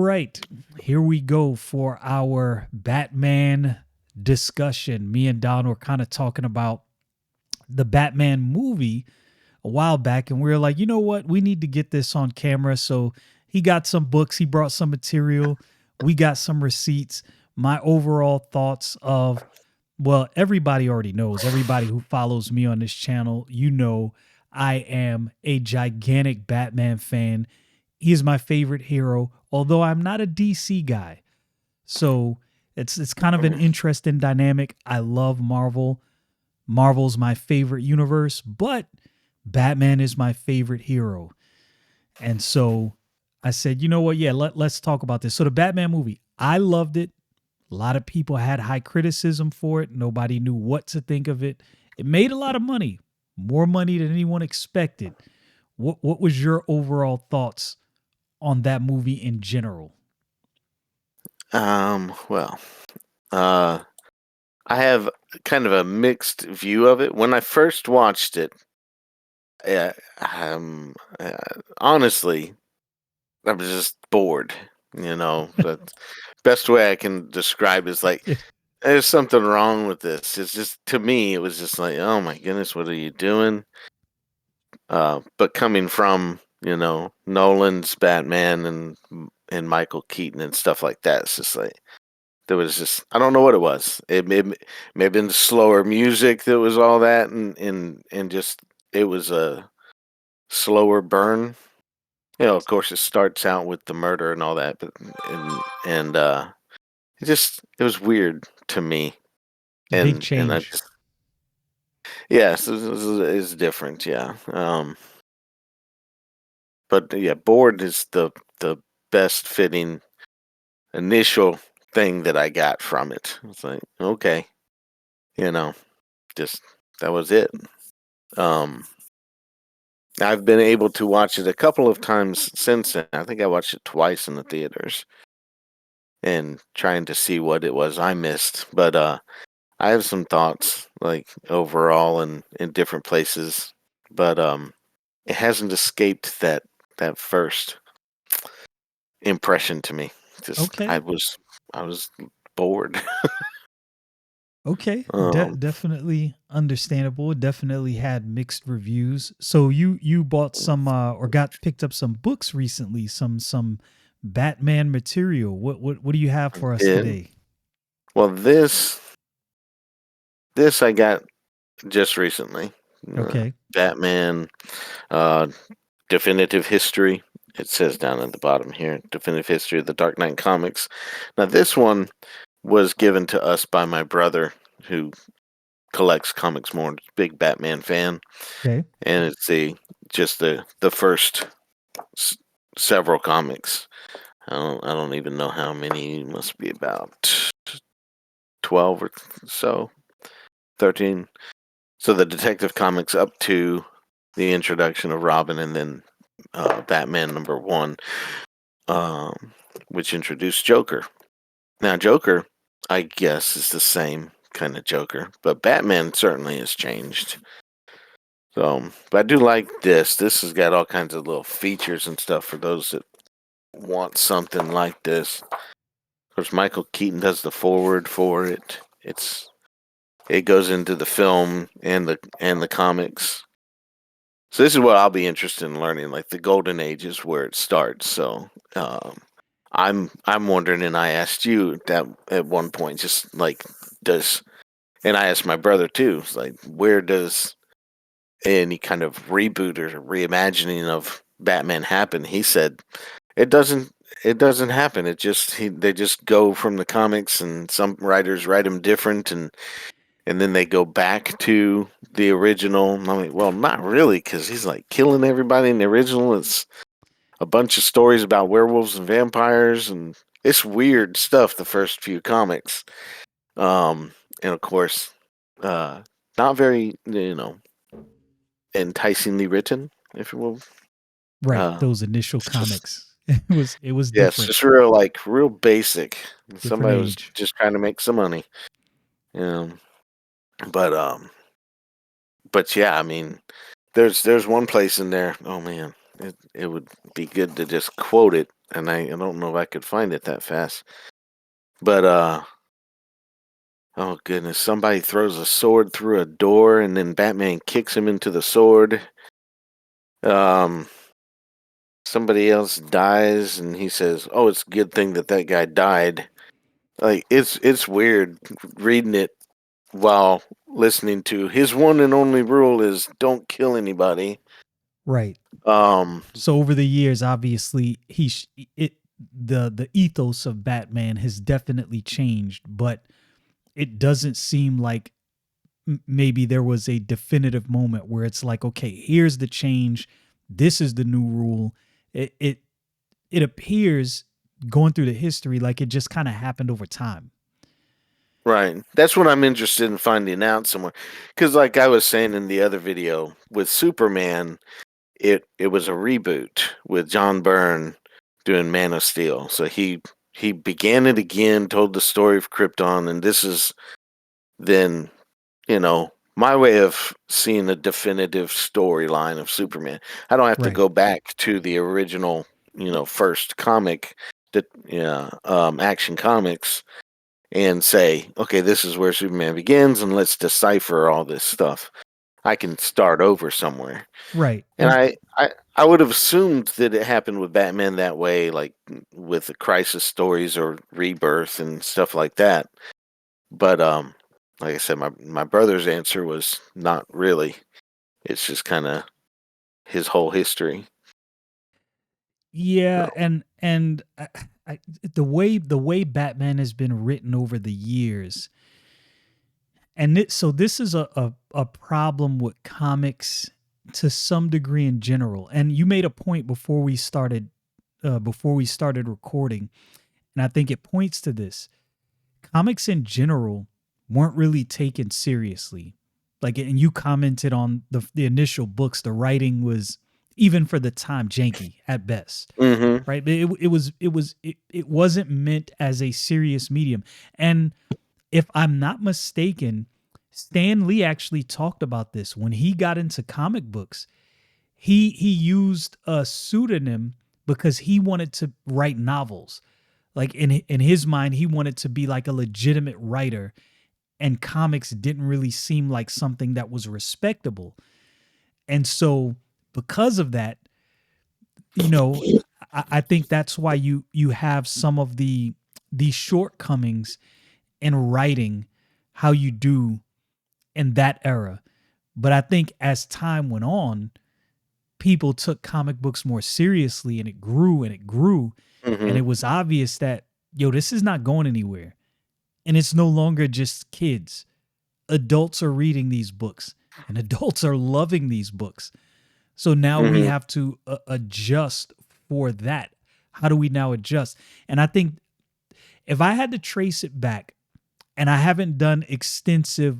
right, here we go for our Batman discussion. Me and Don were kind of talking about the Batman movie a while back, and we were like, you know what? We need to get this on camera. So he got some books, he brought some material, we got some receipts. My overall thoughts of, well, everybody already knows, everybody who follows me on this channel, you know, I am a gigantic Batman fan. He is my favorite hero, although I'm not a DC guy. So it's kind of an interesting dynamic. I love Marvel. Marvel's my favorite universe, but Batman is my favorite hero. And so I said, you know what? Yeah, let's talk about this. So the Batman movie, I loved it. A lot of people had high criticism for it. Nobody knew what to think of it. It made a lot of money, more money than anyone expected. What was your overall thoughts on that movie in general? Well, uh, I have kind of a mixed view of it. When I first watched it, uh, uh, honestly, I was just bored. The best way I can describe it is like there's something wrong with this. It's just to me, it was just like, oh my goodness, what are you doing? But coming from Nolan's Batman and Michael Keaton and stuff like that, it's just like there was just I don't know what it was. It may have been slower music that was all that, and just it was a slower burn. Of course, it starts out with the murder and all that, but and it was weird to me, Big and I change. just yes, it's different, yeah. But yeah, bored is the best fitting initial thing that I got from it. It's like okay, you know, just that was it. Um, I've been able to watch it a couple of times since then. I think I watched it twice in the theaters and trying to see what it was I missed. But I have some thoughts like overall in different places, but it hasn't escaped that first impression to me. Just Okay. I was bored. Okay. um, Definitely understandable. Definitely had mixed reviews. So you bought some or got picked up some books recently, some Batman material. What do you have for us did today? well this I got just recently. Okay. Batman, uh, definitive history. It says down at the bottom here, definitive history of the Dark Knight comics. Now this one was given to us by my brother who collects comics more, big Batman fan, Okay. and it's just the first s- several comics. I don't even know how many. It must be about 12 or so, 13. So the Detective Comics up to the introduction of Robin, and then Batman #1, um, which introduced Joker. Now Joker, I guess, is the same kind of Joker, but Batman certainly has changed. So, but I do like this. This has got all kinds of little features and stuff for those that want something like this. Of course, Michael Keaton does the forward for it. It goes into the film and the comics. So this is what I'll be interested in learning, like the golden age is where it starts. So I'm wondering, and I asked you that at one point, just like does, and I asked my brother too, it's like where does any kind of reboot or reimagining of Batman happen? He said it doesn't. It doesn't happen. They just go from the comics, and some writers write them different, and then they go back to the original. I mean, well, not really, because he's like killing everybody in the original. It's a bunch of stories about werewolves and vampires, and it's weird stuff. The first few comics, and of course, uh, not very enticingly written, if you will. Right. Uh, Those initial it's just comics. It was yeah, it's different. just real basic. Different Somebody was age. just trying to make some money. Um, but but yeah, I mean, there's one place in there. Oh man, it would be good to just quote it. and I don't know if I could find it that fast. But oh goodness, somebody throws a sword through a door, and then Batman kicks him into the sword. Um, somebody else dies, and he says, "Oh, it's a good thing that that guy died." Like it's weird reading it while listening to his one and only rule is don't kill anybody. Right. Um, So over the years, obviously, the ethos of Batman has definitely changed, but it doesn't seem like maybe there was a definitive moment where it's like, okay, here's the change. This is the new rule. It appears going through the history like it just kind of happened over time. right. That's what I'm interested in finding out somewhere. Because, like I was saying in the other video with Superman, it was a reboot with John Byrne doing Man of Steel. So he began it again, told the story of Krypton, and this is then my way of seeing a definitive storyline of Superman. I don't have to Right. go back to the original, first comic that Action Comics and say, okay, this is where Superman begins, and let's decipher all this stuff. I can start over somewhere. Right. And I would have assumed that it happened with Batman that way, like with the crisis stories or rebirth and stuff like that. But like I said, my brother's answer was not really. It's just kind of his whole history. Yeah, So, and the way Batman has been written over the years, and so this is a problem with comics to some degree in general. And you made a point before we started recording, and I think it points to this. Comics in general weren't really taken seriously. Like, and you commented on the initial books, the writing was, even for the time, janky at best, mm-hmm, right? But it wasn't meant as a serious medium. And if I'm not mistaken, Stan Lee actually talked about this when he got into comic books. He used a pseudonym because he wanted to write novels. Like in his mind, he wanted to be like a legitimate writer, and comics didn't really seem like something that was respectable. And so because of that, you know, I think that's why you have some of the shortcomings in writing how you do in that era. But I think as time went on, people took comic books more seriously, and it grew and it grew. And mm-hmm, it was obvious that, yo, this is not going anywhere. And it's no longer just kids. Adults are reading these books, and adults are loving these books. So now we mm-hmm, have to adjust for that. How do we now adjust? And I think if I had to trace it back, and I haven't done extensive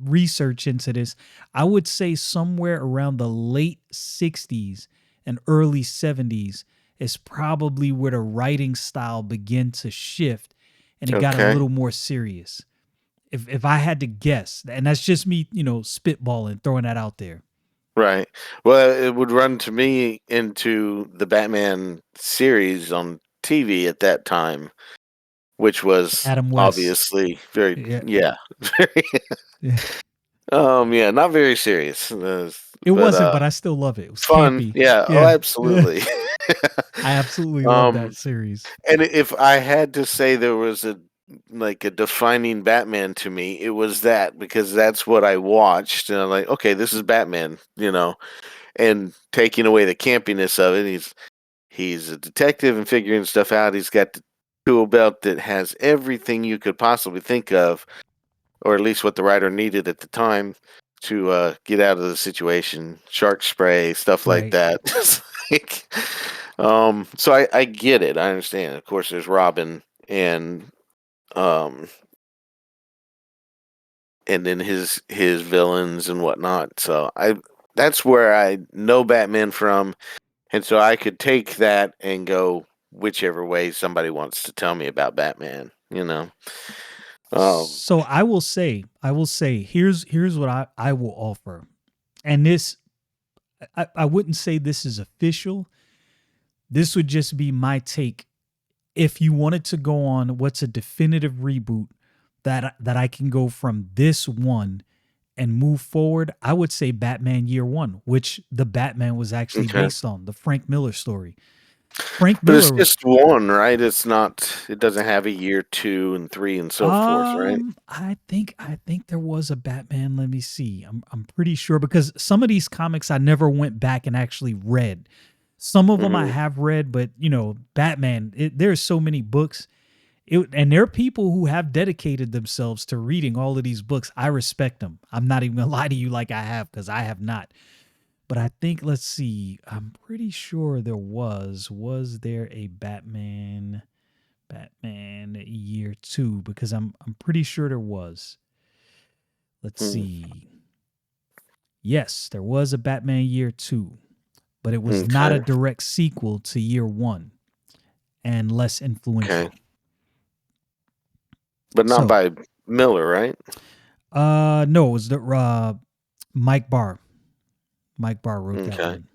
research into this, I would say somewhere around the late 60s and early 70s is probably where the writing style began to shift and it got a okay, little more serious. If I had to guess, and that's just me, spitballing, throwing that out there. right. Well, it would run to me into the Batman series on TV at that time, which was Adam West. obviously very, Yeah. yeah, very, Yeah. yeah, not very serious, It but wasn't, but I still love it. It was fun. campy. Yeah. Oh, Yeah. Yeah. absolutely. I absolutely love um, that series. and if I had to say there was a defining Batman to me, it was that because that's what I watched, and I'm like, okay, this is Batman, and taking away the campiness of it, he's a detective and figuring stuff out. He's got the tool belt that has everything you could possibly think of, or at least what the writer needed at the time to get out of the situation. Shark spray, stuff like Right. that. Just like, so I get it. I understand. Of course, there's Robin and um, and then his villains and whatnot. So that's where I know Batman from, and so I could take that and go whichever way somebody wants to tell me about Batman. Um, So I will say, here's what I will offer. And this, I wouldn't say this is official, This would just be my take. If you wanted to go on what's a definitive reboot that I can go from this one and move forward, I would say Batman Year One, which the Batman was actually Okay. based on, the Frank Miller story. Frank But it's Miller, just one, right? It's not. It doesn't have a year two and three and so forth, right? I think there was a Batman. Let me see. I'm pretty sure because some of these comics I never went back and actually read. Some of them I Hmm. have read, but Batman. There's so many books. And there are people who have dedicated themselves to reading all of these books. I respect them. I'm not even gonna lie to you like I have, because I have not. But I think, let's see. I'm pretty sure there was. Was there a Batman Year Two? Because I'm pretty sure there was. Let's see. Yes, there was a Batman Year Two, but it was not a Okay. direct sequel to Year One and less Okay. influential. But not So, by Miller, right? no, it was the Mike Barr. Mike Barr wrote that Okay. one.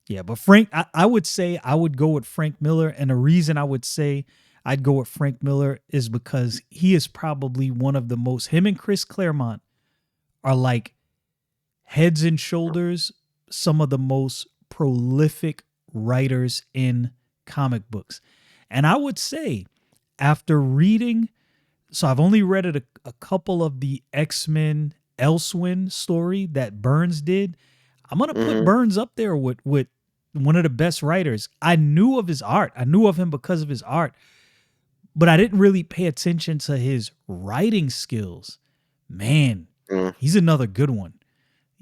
Yeah, but Frank, I would say I would go with Frank Miller, and the reason I would say I'd go with Frank Miller is because he is probably one of the most. Him and Chris Claremont are like heads and shoulders some of the most prolific writers in comic books, and I would say after reading, so I've only read it a couple of the X-Men Elsewin story that Burns did. I'm gonna put Hmm. Burns up there with one of the best writers. I knew of his art. I knew of him because of his art, but I didn't really pay attention to his writing skills. Man, Mm. he's another good one.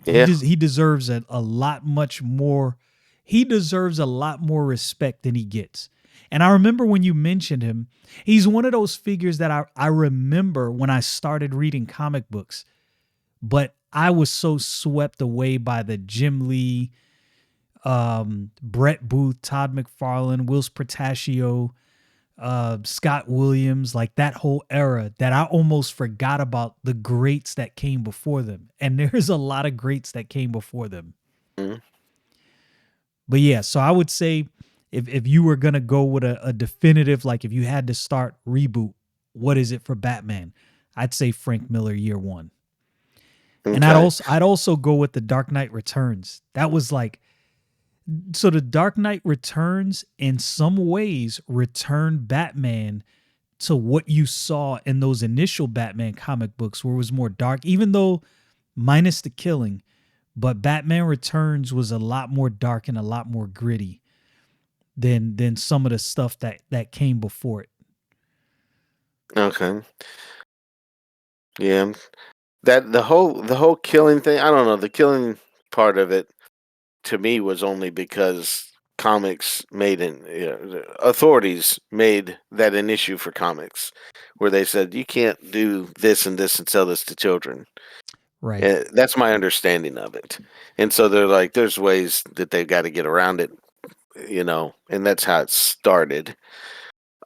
Yeah. He deserves a lot much more. He deserves a lot more respect than he gets. And I remember when you mentioned him, he's one of those figures that I remember when I started reading comic books, but I was so swept away by the Jim Lee, Brett Booth, Todd McFarlane, Wills Portacio, Scott Williams, like that whole era, that I almost forgot about the greats that came before them. And there's a lot of greats that came before them. Mm. But yeah, so I would say if you were gonna go with a definitive, like if you had to start reboot, what is it for Batman? I'd say Frank Miller Year One. And Okay. I'd also go with the Dark Knight Returns. That was like, so the Dark Knight Returns in some ways returned Batman to what you saw in those initial Batman comic books, where it was more dark, even though minus the killing, but Batman Returns was a lot more dark and a lot more gritty than some of the stuff that came before it. Okay. Yeah. That the whole killing thing. I don't know. The killing part of it to me was only because comics made it. The authorities made that an issue for comics, where they said you can't do this and this and sell this to children. Right. That's my understanding of it. And so they're like, there's ways that they've got to get around it, and that's how it started.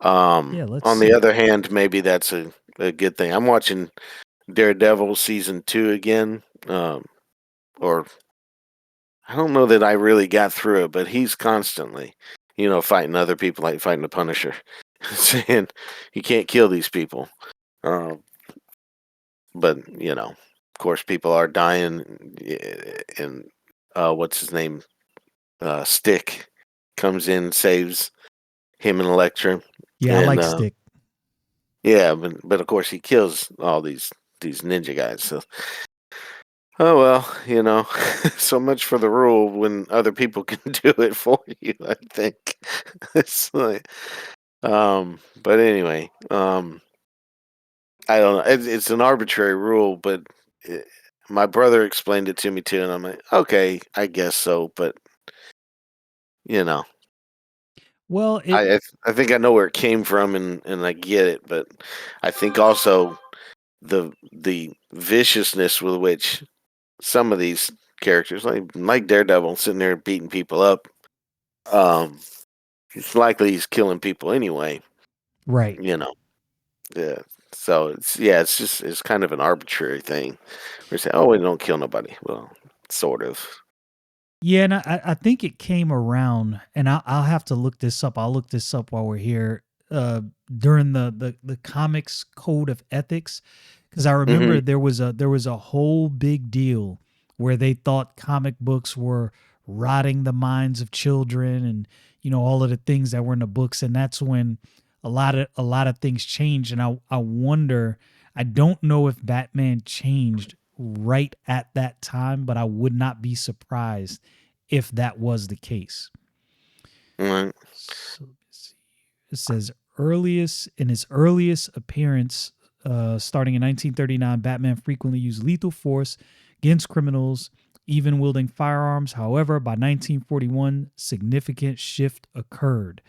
Yeah, let's On the see. other hand, maybe that's a good thing. I'm watching Daredevil season 2 again, or I don't know that I really got through it, but he's constantly, fighting other people like fighting the Punisher, saying you can't kill these people. Um, but of course, people are dying, and what's his name? Stick comes in, saves him and Elektra, Yeah, I and like Stick. yeah, but of course he kills all these ninja guys. So oh well, so much for the rule when other people can do it for you. I think it's like, but anyway, I don't know. It's an arbitrary rule, but it, my brother explained it to me too, and I'm like, okay, I guess so, but you know. Well, it I think I know where it came from, and I get it, but I think also the viciousness with which some of these characters, like Daredevil, sitting there beating people up, um, it's likely he's killing people anyway. right. You know, yeah. So it's kind of an arbitrary thing. We say, oh, we don't kill nobody. Well, sort of. Yeah, and I think it came around, and I'll have to look this up. I'll look this up while we're here. Uh, During the comics code of ethics, because I Hmm. remember there was a whole big deal where they thought comic books were rotting the minds of children, and all of the things that were in the books, and that's when a lot of things changed. And I wonder, I don't know if Batman changed right at that time, but I would not be surprised if that was the case. Right. So let me see. It says earliest in his earliest appearance, starting in 1939, Batman frequently used lethal force against criminals, even wielding firearms. However, by 1941, significant shift occurred.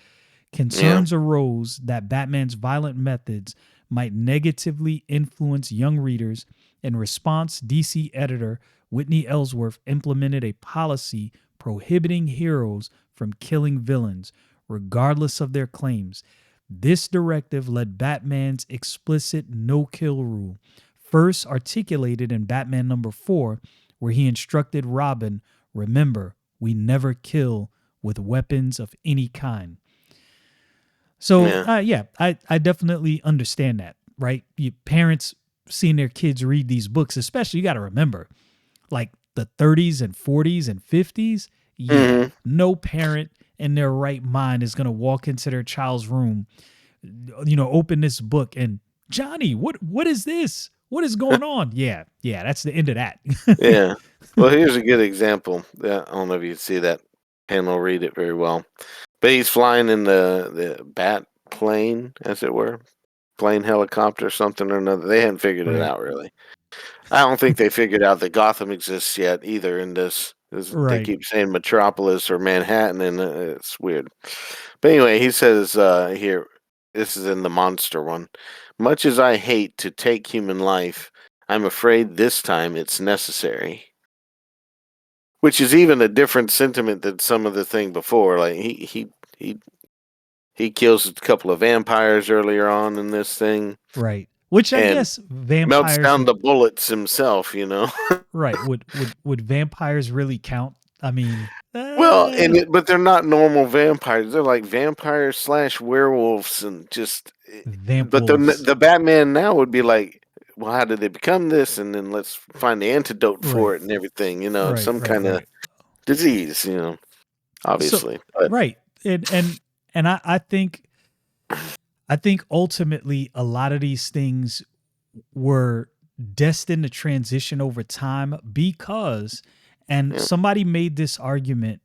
Yeah. Concerns arose that Batman's violent methods might negatively influence young readers. In response, DC editor Whitney Ellsworth implemented a policy prohibiting heroes from killing villains, regardless of their claims. This directive led Batman's explicit no kill rule, first articulated in Batman number 4, where he instructed Robin, "Remember, we never kill with weapons of any kind." So Yeah. yeah, I definitely understand that, right? Parents seeing their kids read these books, especially, you got to remember, like the 30s and 40s and 50s. Yeah, Hmm. no parent in their right mind is gonna walk into their child's room, open this book and, "Johnny, what is this? What is going on?" Yeah, yeah, that's the end of that. Yeah. Well, here's a good example. I don't know if you see that panel, read it very well. But he's flying in the bat plane, as it were, plane helicopter, something or another. They hadn't figured it Right, out really. I don't think they figured out that Gotham exists yet either. In this, they right. keep saying Metropolis or Manhattan, and it's weird. But anyway, he says here, this is in the monster one. Much as I hate to take human life, I'm afraid this time it's necessary. Which is even a different sentiment than some of the thing before. Like he he kills a couple of vampires earlier on in this thing, Right. Which I and guess melts vampires down would. the bullets himself. You know. Right. Would vampires really count? I mean, Well, but they're not normal vampires. They're like vampires slash werewolves, and just. vamp But the wolves. the Batman now would be like, well, how did they become this? And then let's find the antidote for Right. it and everything. You know, Right. some Right. kind of Right. disease. You know, So obviously, but right. And I think ultimately a lot of these things were destined to transition over time because, and yeah, somebody made this argument,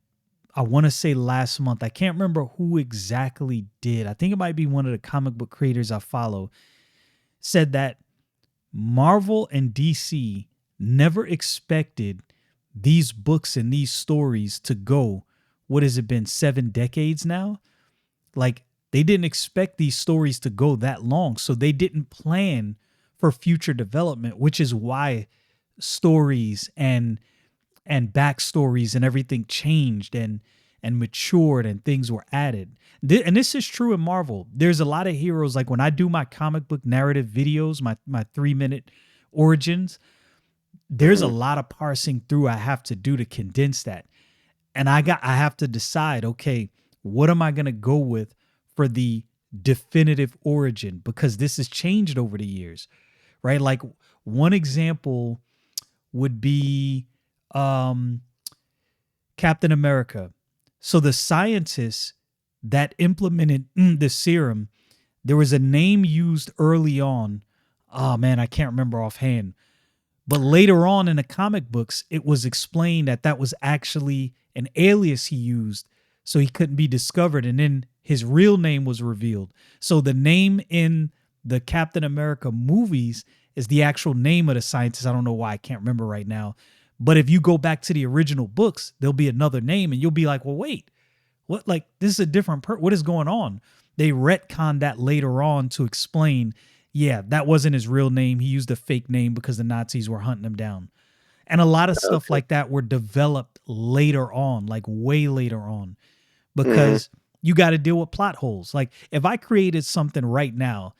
I want to say last month. I can't remember who exactly did. I think it might be one of the comic book creators I follow, said that Marvel and DC never expected these books and these stories to go, what has it been, 7 decades now? Like, they didn't expect these stories to go that long. So they didn't plan for future development, which is why stories and backstories and everything changed and matured and things were added. And this is true in Marvel. There's a lot of heroes, like when I do my comic book narrative videos, my 3-minute origins, there's a mhm, lot of parsing through I have to do to condense that. And I have to decide, okay, what am I going to go with for the definitive origin, because this has changed over the years, right? Like, one example would be um Captain America. So the scientists that implemented the serum, there was a name used early on. Oh man, I can't remember offhand. But later on in the comic books, it was explained that that was actually an alias he used so he couldn't be discovered. And then his real name was revealed. So the name in the Captain America movies is the actual name of the scientist. I don't know why, I can't remember right now. But if you go back to the original books, there'll be another name and you'll be like, well, wait, what? Like, this is a different what is going on? They retconned that later on to explain, yeah, that wasn't his real name. He used a fake name because the Nazis were hunting him down. And a lot of stuff okay, like that were developed later on, like way later on, mhm, because you got to deal with plot holes. Like, if I created something right now,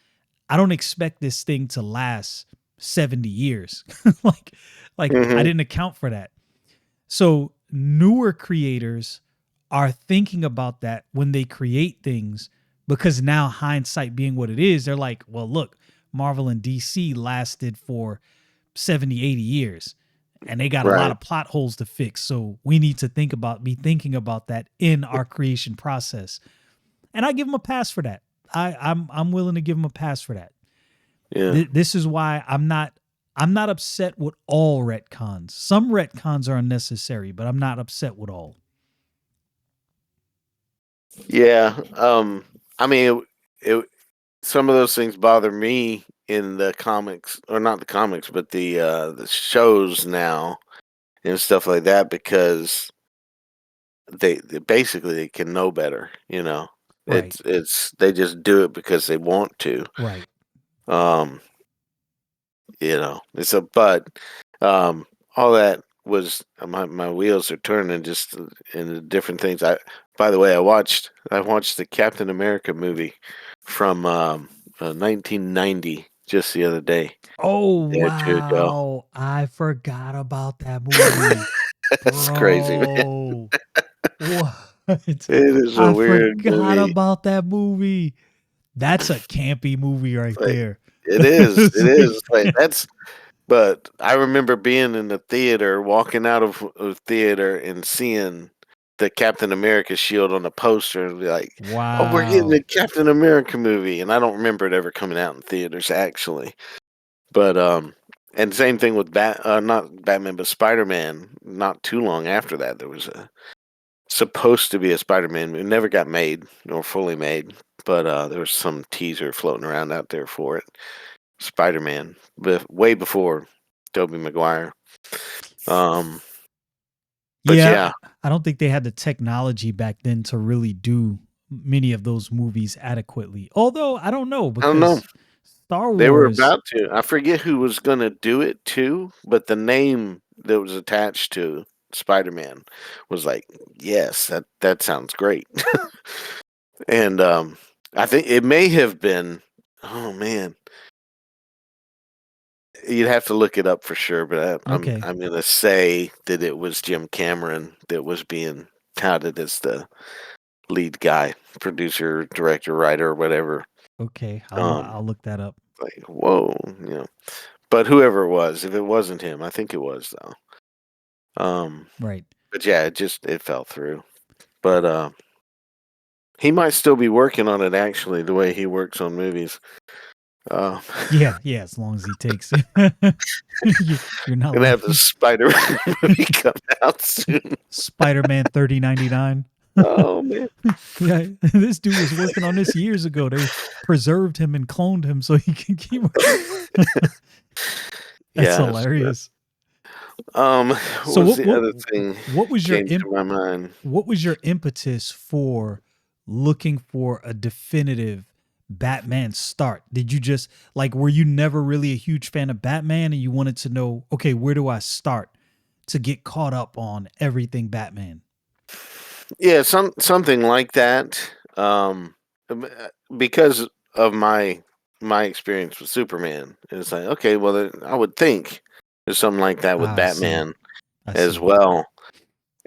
I don't expect this thing to last 70 years. like like I mhm, didn't account for that. So newer creators are thinking about that when they create things, because now hindsight being what it is, they're like, well, look, Marvel and DC lasted for 70, 80 years and they got a lot Right. of plot holes to fix. So we need to be thinking about that in our creation process. And I give them a pass for that. I'm willing to give them a pass for that. Yeah. This is why I'm not upset with all retcons. Some retcons are unnecessary, but I'm not upset with all. Yeah. I mean, some of those things bother me in the comics, or not the comics, but the shows now and stuff like that, because they basically they can know better. Right. It's they just do it because they want to. Right. Um, it's a but all that was my wheels are turning just into different things. By the way, I watched the Captain America movie from 1990 just the other day. Oh Day or two ago. wow. I forgot about that movie. That's crazy, man. Bro. What? It is a I weird forgot movie. about that movie. That's a campy movie right Like there. it is. It is. Like that's but I remember being in the theater, walking out of theater and seeing the Captain America shield on the poster and be like, "Oh, we're getting a Wow. Captain America movie." And I don't remember it ever coming out in theaters actually. But and same thing with not Batman but Spider-Man. Not too long after that there was a supposed to be a Spider-Man movie. It never got made nor fully made, but there was some teaser floating around out there for it. Spider-Man, way before Tobey Maguire. Um, but Yeah, yeah, I don't think they had the technology back then to really do many of those movies adequately. Although I don't know, I don't know. because Star They were Wars, about to. I forget who was going to do it too, but the name that was attached to Spider-Man was like, yes, that sounds great. And I think it may have been. Oh man, you'd have to look it up for sure, but okay, I'm gonna say that it was Jim Cameron that was being touted as the lead guy, producer, director, writer, or whatever. okay, Um, I'll look that up. like whoa, But whoever it was, if it wasn't him, I think it was though. Right. But yeah, it fell through. But he might still be working on it. Actually, the way he works on movies. Uh, Yeah, yeah, as long as he takes it. You're not gonna have like the Spider-Man movie come out soon. Spider-Man 3099. Oh man. Yeah, this dude was working on this years ago. They preserved him and cloned him so he can keep. That's Yeah. hilarious. What So was the other thing what was your came to my mind? what was your impetus for looking for a definitive Batman start? Did you just like were you never really a huge fan of Batman and you wanted to know, okay, where do I start to get caught up on everything Batman? Yeah, something like that. Because of my experience with Superman, it's like okay, well, I would think there's something like that with Ah, I see. Batman I as see. well.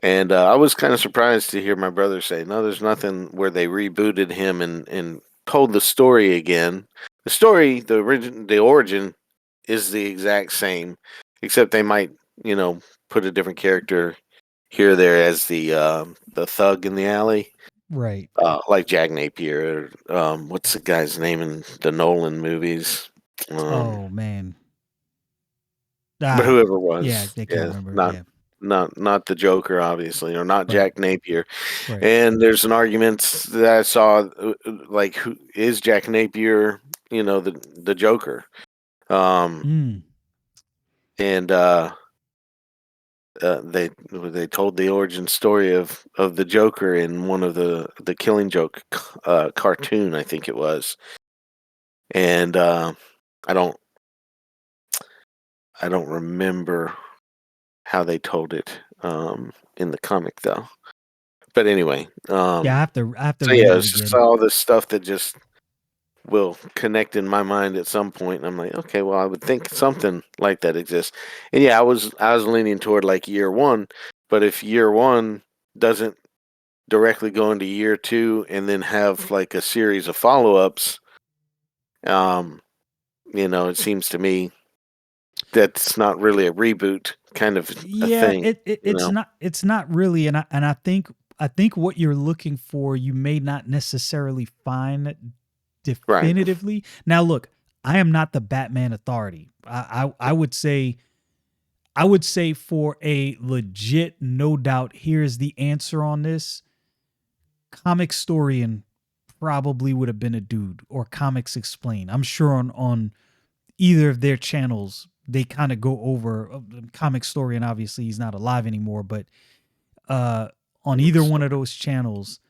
And I was kind of surprised to hear my brother say, "No, there's nothing where they rebooted him and told the story again. The story, the origin, is the exact same, except they might, you know, put a different character here or there as the thug in the alley, Right. like Jack Napier. What's the guy's name in the Nolan movies? Um, Oh man. but Ah, whoever it yeah, was, I can't yeah, remember. not Yeah. not the Joker, obviously, or not Right. Jack Napier. Right. And there's an argument that I saw, like, who is Jack Napier? The Joker. Um, Mm. and they told the origin story of the Joker in one of the Killing Joke cartoon, I think it was. And I don't I don't remember how they told it in the comic though. But anyway, Yeah, I have to so read yeah, it it's just again. all this stuff that just will connect in my mind at some point, and I'm like, okay, well, I would think something like that exists. And yeah, I was leaning toward like year one, But if year one doesn't directly go into year two and then have like a series of follow-ups, um, it seems to me that's not really a reboot kind of a Yeah, thing, you know? it's not really, and I think what you're looking for, you may not necessarily find Right. definitively. Now, look, I am not the Batman authority. I would say for a legit, no doubt, here's the answer on this. Comic Storian probably would have been a dude, or Comics Explain. I'm sure on either of their channels they kind of go over Comic Storian. Obviously, he's not alive anymore, but uh, on either one So, of those channels,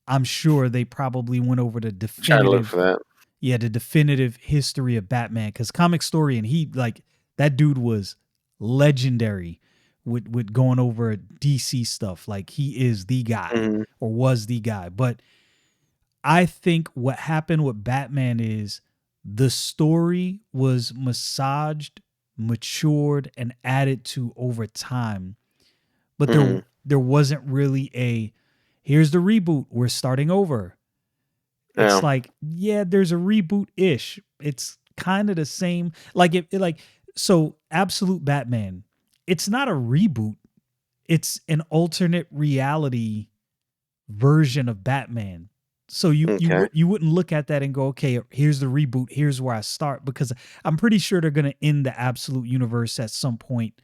I'm sure they probably went over the try to look for definitive, that. yeah, the definitive history of Batman. Because Comic Story, and he like that dude was legendary with going over DC stuff. Like he is the guy Mhm. or was the guy. But I think what happened with Batman is the story was massaged, matured, and added to over time. But there Mhm. there wasn't really a here's the reboot, we're starting over. It's Yeah. like, yeah, there's a reboot ish. It's kind of the same. Like so Absolute Batman, it's not a reboot. It's an alternate reality version of Batman. So Okay. you wouldn't look at that and go, okay, here's the reboot, here's where I start, because I'm pretty sure they're going to end the Absolute universe at some point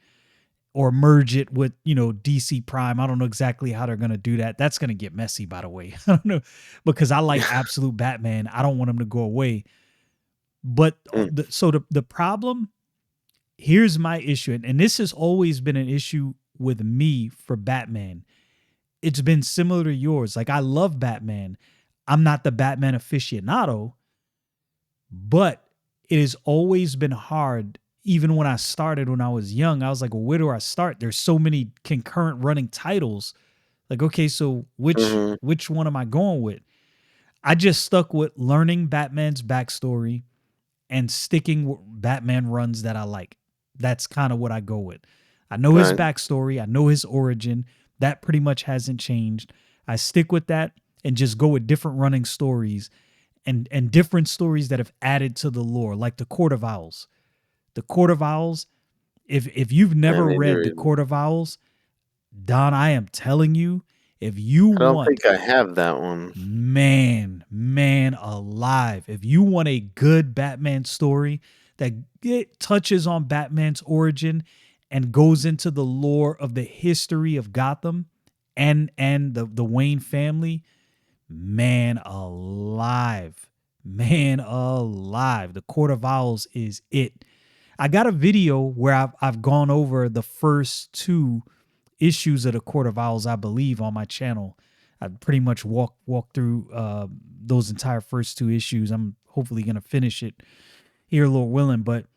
or merge it with, DC Prime. I don't know exactly how they're going to do that. That's going to get messy, by the way. I don't know, because I like Absolute Batman. I don't want him to go away. But Mm. the problem, here's my issue, and this has always been an issue with me for Batman. It's been similar to yours. Like, I love Batman. I'm not the Batman aficionado, but it has always been hard. Even when I started when I was young, I was like, well, where do I start? There's so many concurrent running titles. Like, okay, so Mhm. which one am I going with? I just stuck with learning Batman's backstory and sticking with Batman runs that I like. That's kind of what I go with. I know his Right. backstory, I know his origin. That pretty much hasn't changed. I stick with that and just go with different running stories and different stories that have added to the lore, like the Court of Owls. The Court of Owls, if you've I never need to read the read. Court of Owls, Don, I am telling you, if you I don't want, think I have that one. man alive, if you want a good Batman story that it touches on Batman's origin and goes into the lore of the history of Gotham and the Wayne family, man alive. Man alive. The Court of Owls is it. I got a video where I've gone over the first two issues of the Court of Owls, I believe, on my channel. I pretty much walk through those entire first two issues. I'm hopefully gonna finish it here, Lord willing. But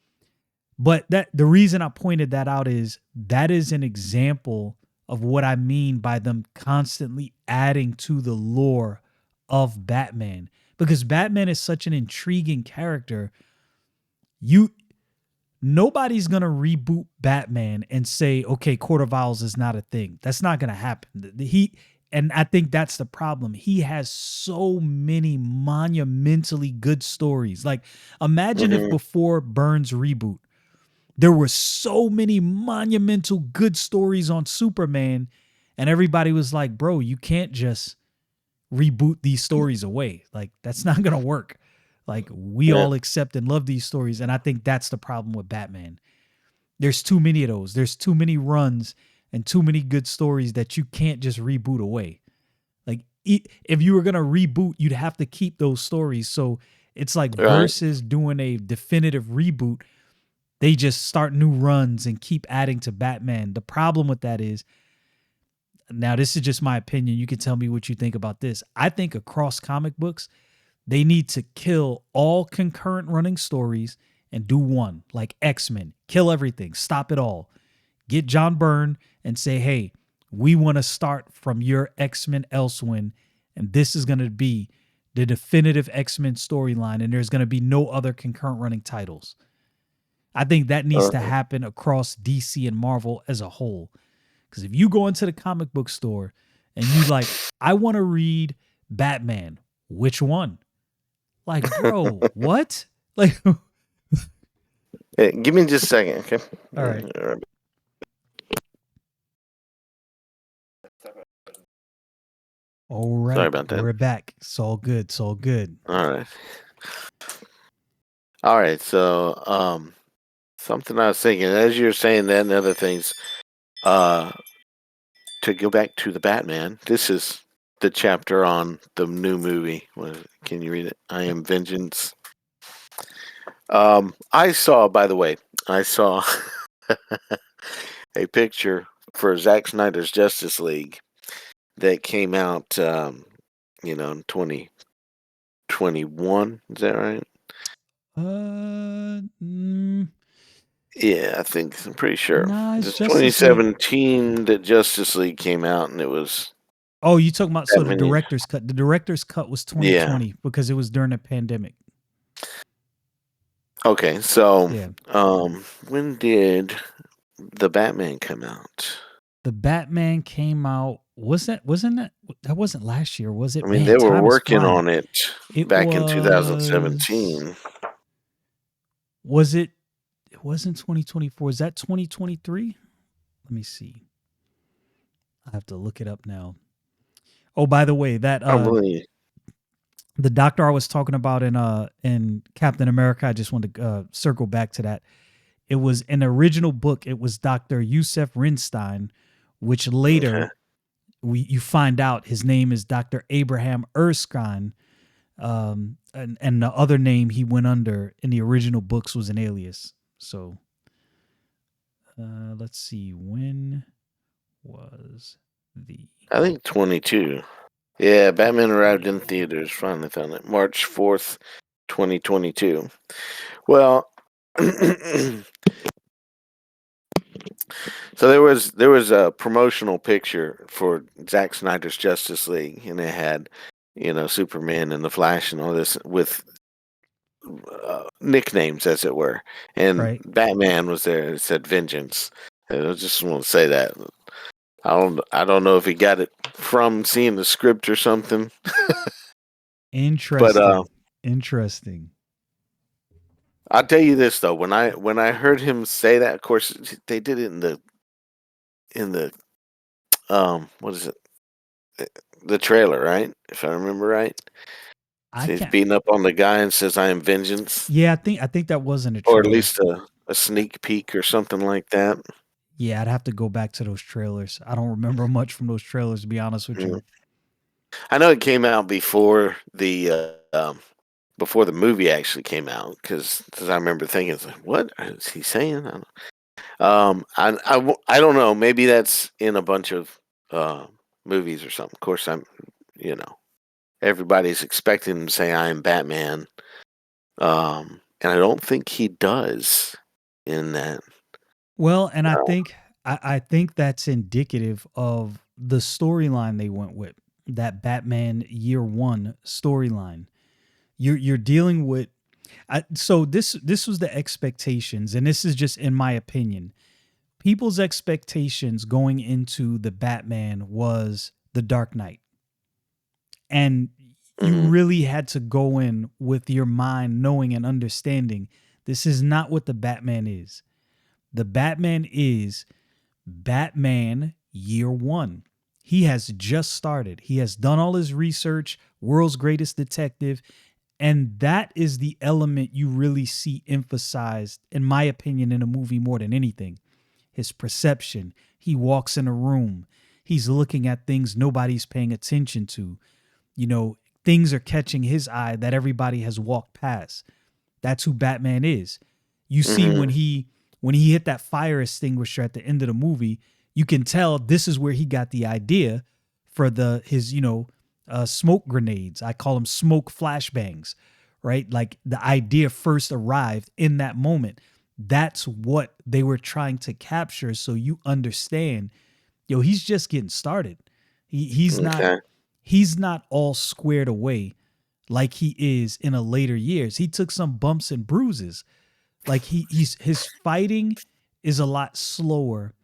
that the reason I pointed that out is that is an example of what I mean by them constantly adding to the lore of Batman. Because Batman is such an intriguing character. You Nobody's gonna reboot Batman and say, okay, Court of Owls is not a thing. That's not gonna happen. And I think that's the problem. He has so many monumentally good stories. Like, imagine if Mhm. before Burns' reboot, there were so many monumental good stories on Superman, and everybody was like, bro, you can't just reboot these stories away. Like, that's not gonna work. Like, we Yeah. all accept and love these stories. And I think that's the problem with Batman. There's too many of those. There's too many runs and too many good stories that you can't just reboot away. Like, if you were gonna reboot, you'd have to keep those stories. So it's like Right. versus doing a definitive reboot, they just start new runs and keep adding to Batman. The problem with that is, now this is just my opinion. You can tell me what you think about this. I think across comic books, they need to kill all concurrent running stories and do one, like X-Men. Kill everything, stop it all. Get John Byrne and say, hey, we want to start from your X-Men Elsewhere, and this is going to be the definitive X-Men storyline, and there's going to be no other concurrent running titles. I think that needs to Uh-huh. happen across DC and Marvel as a whole, Because if you go into the comic book store and you like, I want to read Batman, which one? Like, bro, what? Like, all Hey, give me just a second, okay? right. All right. All Sorry right. about that. We're back. It's all good. It's all good. All right. All right. So, something I was thinking as you're saying that and other things, uh, to go back to the Batman, this is the chapter on the new movie. Can you read it? I Am Vengeance. I saw, by the way, I saw a picture for Zack Snyder's Justice League that came out, in 2021. Is that right? Uh, mm, Yeah, I'm pretty sure. nah, it's It's Justice League. 2017 that Justice League came out, and it was Oh, you talking about that so the many. director's cut? The director's cut was Yeah. 2020 because it was during the pandemic. Okay, so Yeah. when did the Batman come out? The Batman came out. Wasn't that wasn't last year, was I it? mean, Man, they were time is working flying. on it It back in was 2017. was it it wasn't 2024. Is that 2023? Let me see. I have to look it up now. Oh, by the way, that Probably. the doctor I was talking about in Captain America, I just wanted to circle back to that. It was an original book. It was Dr. Yusef Rinstein, which Okay. later you find out his name is Dr. Abraham Erskine, and the other name he went under in the original books was an alias. So let's see, when was the I think 22. Yeah, Batman arrived in theaters. Finally found it. March 4th, 2022. Well, so there was a promotional picture for Zack Snyder's Justice League, and it had, Superman and the Flash and all this with nicknames, as it were. And right? Batman was there. It said Vengeance. And I just want to say that. I don't know if he got it from seeing the script or something, but Interesting. Interesting. I'll tell you this though. When I heard him say that, of course they did it in the what is it, the trailer, right? If I remember right, I so he's can't. beating up on the guy and says, "I am vengeance," Yeah, I think that wasn't a or at trailer. least a sneak peek or something like that. Yeah, I'd have to go back to those trailers. I don't remember much from those trailers, to be honest with Mm. you. I know it came out before the movie actually came out, because I remember thinking, it's like, what is he saying? I don't know. Maybe that's in a bunch of uh, movies or something. Of course, you know, everybody's expecting him to say, "I am Batman," and I don't think he does in that. Well, and I Uh, think I think that's indicative of the storyline they went with, that Batman Year One storyline. You're dealing with so this was the expectations, and this is just in my opinion. People's expectations going into the Batman was the Dark Knight. And you mhm, really had to go in with your mind knowing and understanding this is not what the Batman is. The Batman is Batman Year One. He has just started. He has done all his research, world's greatest detective. And that is the element you really see emphasized, in my opinion, in a movie more than anything. His perception. He walks in a room. He's looking at things nobody's paying attention to. You know, things are catching his eye that everybody has walked past. That's who Batman is. You see mhm, when he hit that fire extinguisher at the end of the movie, you can tell this is where he got the idea for his smoke grenades. I call them smoke flashbangs, right? Like the idea first arrived in that moment. That's what they were trying to capture, so you understand. Yo, he's just getting started. He's not okay. he's not all squared away like he is in a later years. He took some bumps and bruises. Like his fighting is a lot slower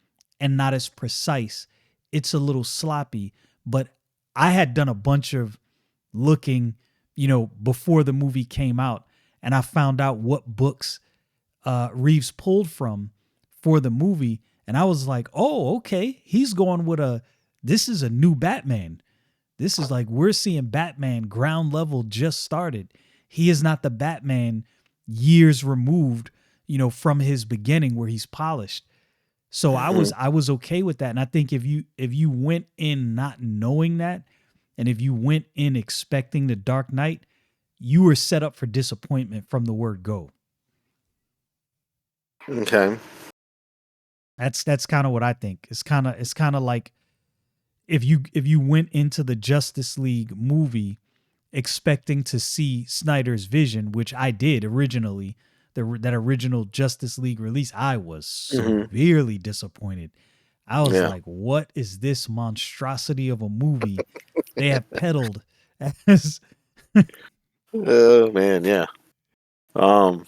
and not as precise. It's a little sloppy, but I had done a bunch of looking, before the movie came out, and I found out what books Reeves pulled from for the movie, and I was like, oh, okay, he's going with this is a new Batman. This is like we're seeing Batman ground level just started. He is not the Batman years removed, from his beginning where he's polished. So Mhm. I was okay with that. And I think if you went in not knowing that, and if you went in expecting the Dark Knight, you were set up for disappointment from the word go. Okay. That's kind of what I think. It's kind of like if you went into the Justice League movie expecting to see Snyder's vision, which I did originally, that original Justice League release, I was Hmm. severely disappointed. I was Yeah. like, what is this monstrosity of a movie they have peddled as Oh man, yeah. Um,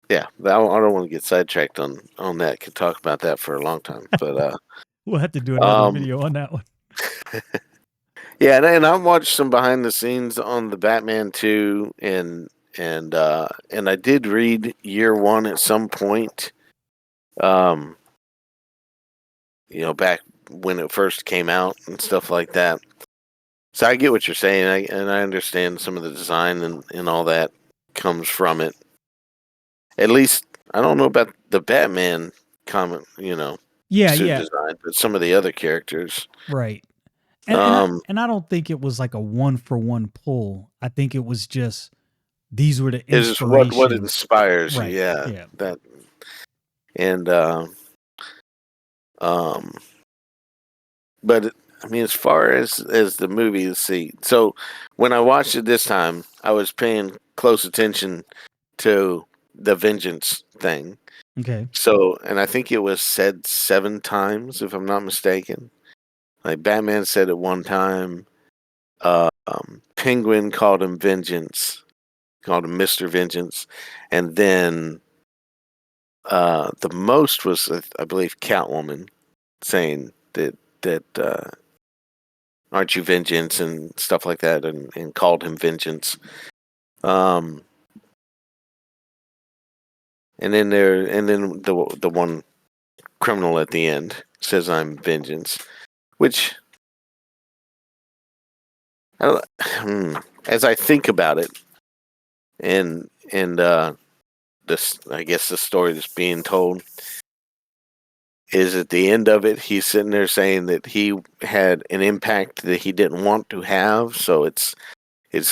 yeah. I don't want to get sidetracked on that. Could talk about that for a long time, but we'll have to do another um, video on that one. yeah. And I watched some behind the scenes on the Batman 2, and I did read Year One at some point. Um, back when it first came out and stuff like that. So I get what you're saying, and I understand some of the design and all that comes from it. At least I don't know about the Batman comic, Yeah, suit yeah, design, but some of the other characters. right. Um, And I don't think it was like a one for one pull. I think it was just these were the is what inspirations. inspires you, Right. yeah. Yeah. That and um, but I mean, as far as the movie, let's see. So when I watched it this time, I was paying close attention to the vengeance thing. Okay. So, and I think it was said 7 times, if I'm not mistaken. Like Batman said it one time. Penguin called him Vengeance, called him Mister Vengeance, and then the most was, I believe, Catwoman saying that aren't you Vengeance and stuff like that, and called him Vengeance. Um, and then the one criminal at the end says I'm Vengeance, which I don't, as I think about it, and this, I guess the story that's being told is at the end of it, he's sitting there saying that he had an impact that he didn't want to have, so it's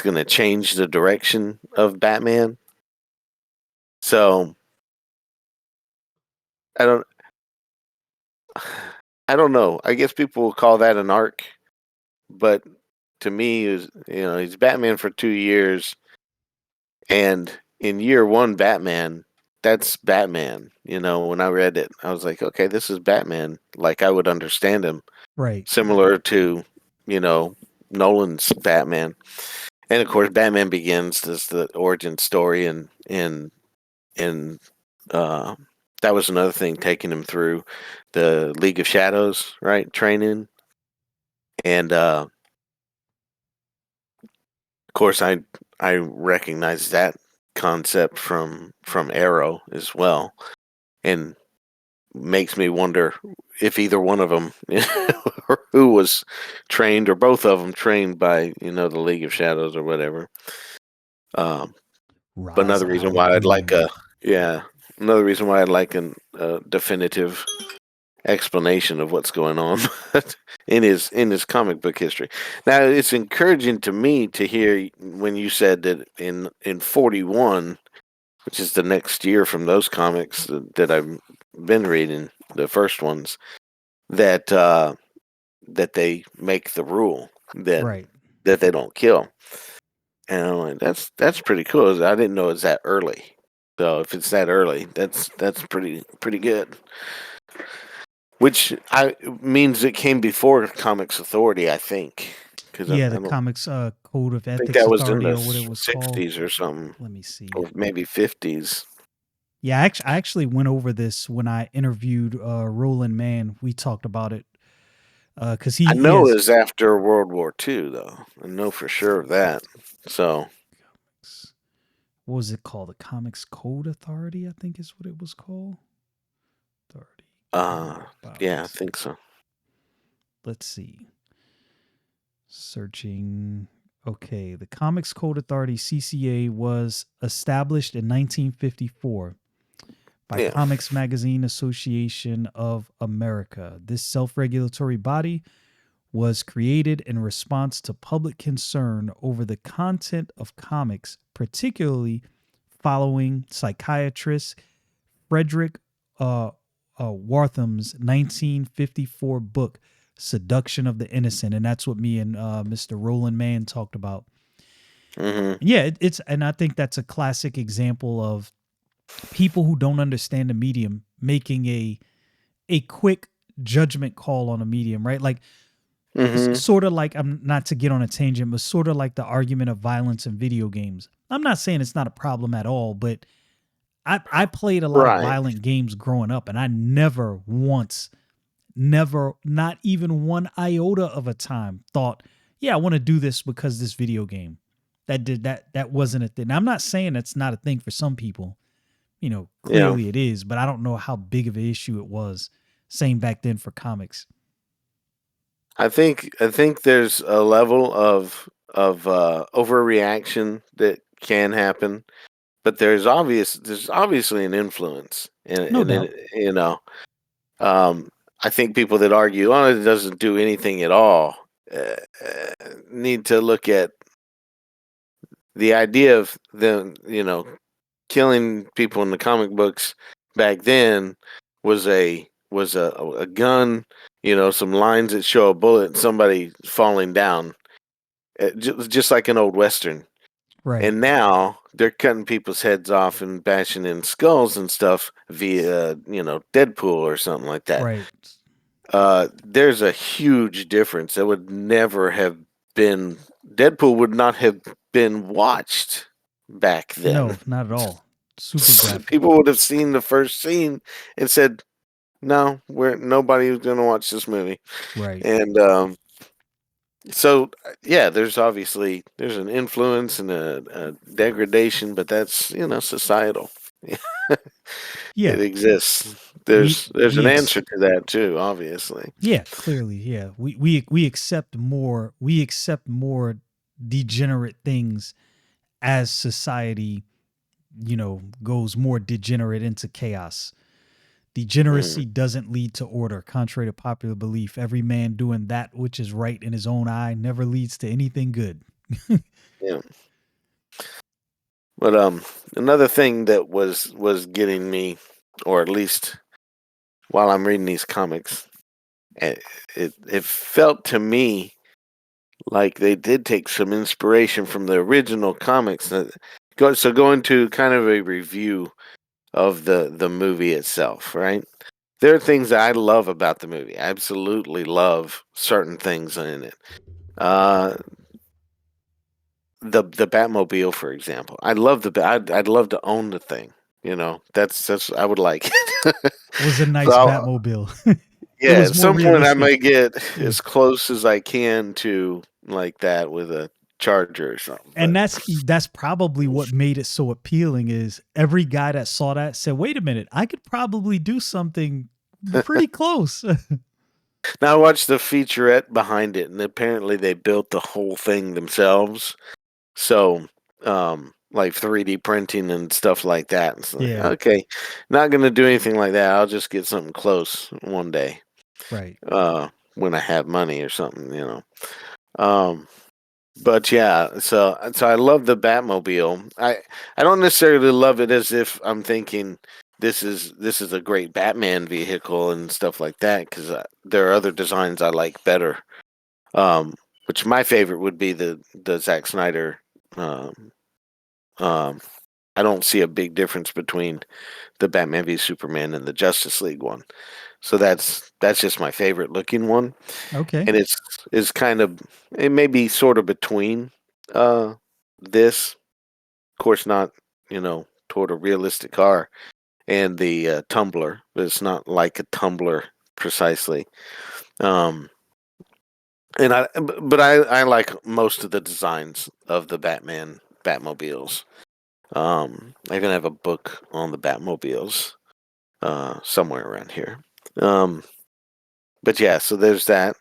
going to change the direction of Batman. So I don't I don't know. I guess people will call that an arc, but to me, is he's Batman for 2 years, and in year one, Batman, that's Batman. When I read it, I was like, okay, this is Batman. Like I would understand him, Right. similar to Nolan's Batman. And of course, Batman Begins is the origin story, and uh, that was another thing taking him through the League of Shadows, right? Training, and of course, I recognize that concept from Arrow as well, and makes me wonder if either one of them, or who was trained, or both of them trained by the League of Shadows or whatever. Um, but Ra's another reason al why I'd like Ghul. yeah, another reason why I'd like a definitive explanation of what's going on in his comic book history. Now, it's encouraging to me to hear when you said that in 41, which is the next year from those comics that I've been reading, the first ones, that that they make the rule that Right. they don't kill. And I'm like, that's pretty cool. I didn't know it was that early. So if it's that early, that's pretty good. Which means it came before Comics Authority, I think, because Yeah, I the don't comics code of think ethics that was in authority the or what it was called. '60s or something, Let me see. or maybe '50s. Yeah, I actually went over this when I interviewed Roland Mann. We talked about it because I he know it has was after World War II, though. I know for sure of that. So, what was it called? The Comics Code Authority, I think is what it was called. Authority uh, Code yeah, I about. think so. Let's see. Searching. Okay, the Comics Code Authority (CCA) was established in 1954 by Yeah. Comics Magazine Association of America. This self-regulatory body was created in response to public concern over the content of comics, particularly following psychiatrist Frederick uh, Wartham's 1954 book, Seduction of the Innocent. And that's what me and Mr. Roland Mann talked about. Hmm. And yeah, it's, and I think that's a classic example of people who don't understand the medium making a quick judgment call on a medium, right? Like Hmm. sort of like, I'm not to get on a tangent, but sort of like the argument of violence in video games. I'm not saying it's not a problem at all, but I played a lot of Right. violent games growing up, and I never once, never, not even one iota of a time thought, yeah, I want to do this because this video game. That wasn't a thing. Now, I'm not saying that's not a thing for some people. Yeah. Clearly it is, but I don't know how big of an issue it was. Same back then for comics. I think there's a level of overreaction that can happen, but there's obviously an influence, No and doubt. it, um, I think people that argue, oh, it doesn't do anything at all, uh, need to look at the idea of them, killing people in the comic books back then was a gun, some lines that show a bullet and somebody falling down, just like an old western. Right. And now they're cutting people's heads off and bashing in skulls and stuff via, Deadpool or something like that. Right. There's a huge difference. That would never have been Deadpool would not have been watched back then. No, not at all. Super graphic. People would have seen the first scene and said, "No, we're nobody's going to watch this movie." Right. And so, yeah, there's an influence and a degradation, but that's societal. Yeah. It exists. We There's we an ex- answer to that too, obviously. yeah, clearly, yeah. We accept more, degenerate things as society, goes more degenerate into chaos. Mm, Degeneracy doesn't lead to order, contrary to popular belief. Every man doing that which is right in his own eye never leads to anything good. yeah. But another thing that was getting me, or at least while I'm reading these comics, it felt to me like they did take some inspiration from the original comics. So going to kind of a review of the movie itself, right? There are things that I love about the movie. I absolutely love certain things in it. Uh, the Batmobile, for example. I love I'd love to own the thing. That's I would like it. It was a So nice Batmobile. It yeah, was at more some point I may realistic. get Yeah. as close as I can to like that with a charger or something. And But that's probably what made it so appealing is every guy that saw that said, "Wait a minute, I could probably do something pretty close." now I watched the featurette behind it, and apparently they built the whole thing themselves. So, like 3D printing and stuff like that. It's like, Yeah, okay, not gonna do anything like that. I'll just get something close one day, right. when I have money or something. Um, but yeah, so I love the Batmobile. I don't necessarily love it as if I'm thinking this is a great Batman vehicle and stuff like that because there are other designs I like better. Um, which my favorite would be the Zack Snyder. Um, um, I don't see a big difference between the Batman v Superman and the Justice League one. So that's just my favorite looking one, Okay. and it's kind of it may be sort of between uh this, of course not toward a realistic car, and the tumbler, but it's not like a tumbler precisely. Um, but I like most of the designs of the Batmobiles. I even have a book on the Batmobiles somewhere around here. Um, but yeah, so there's that.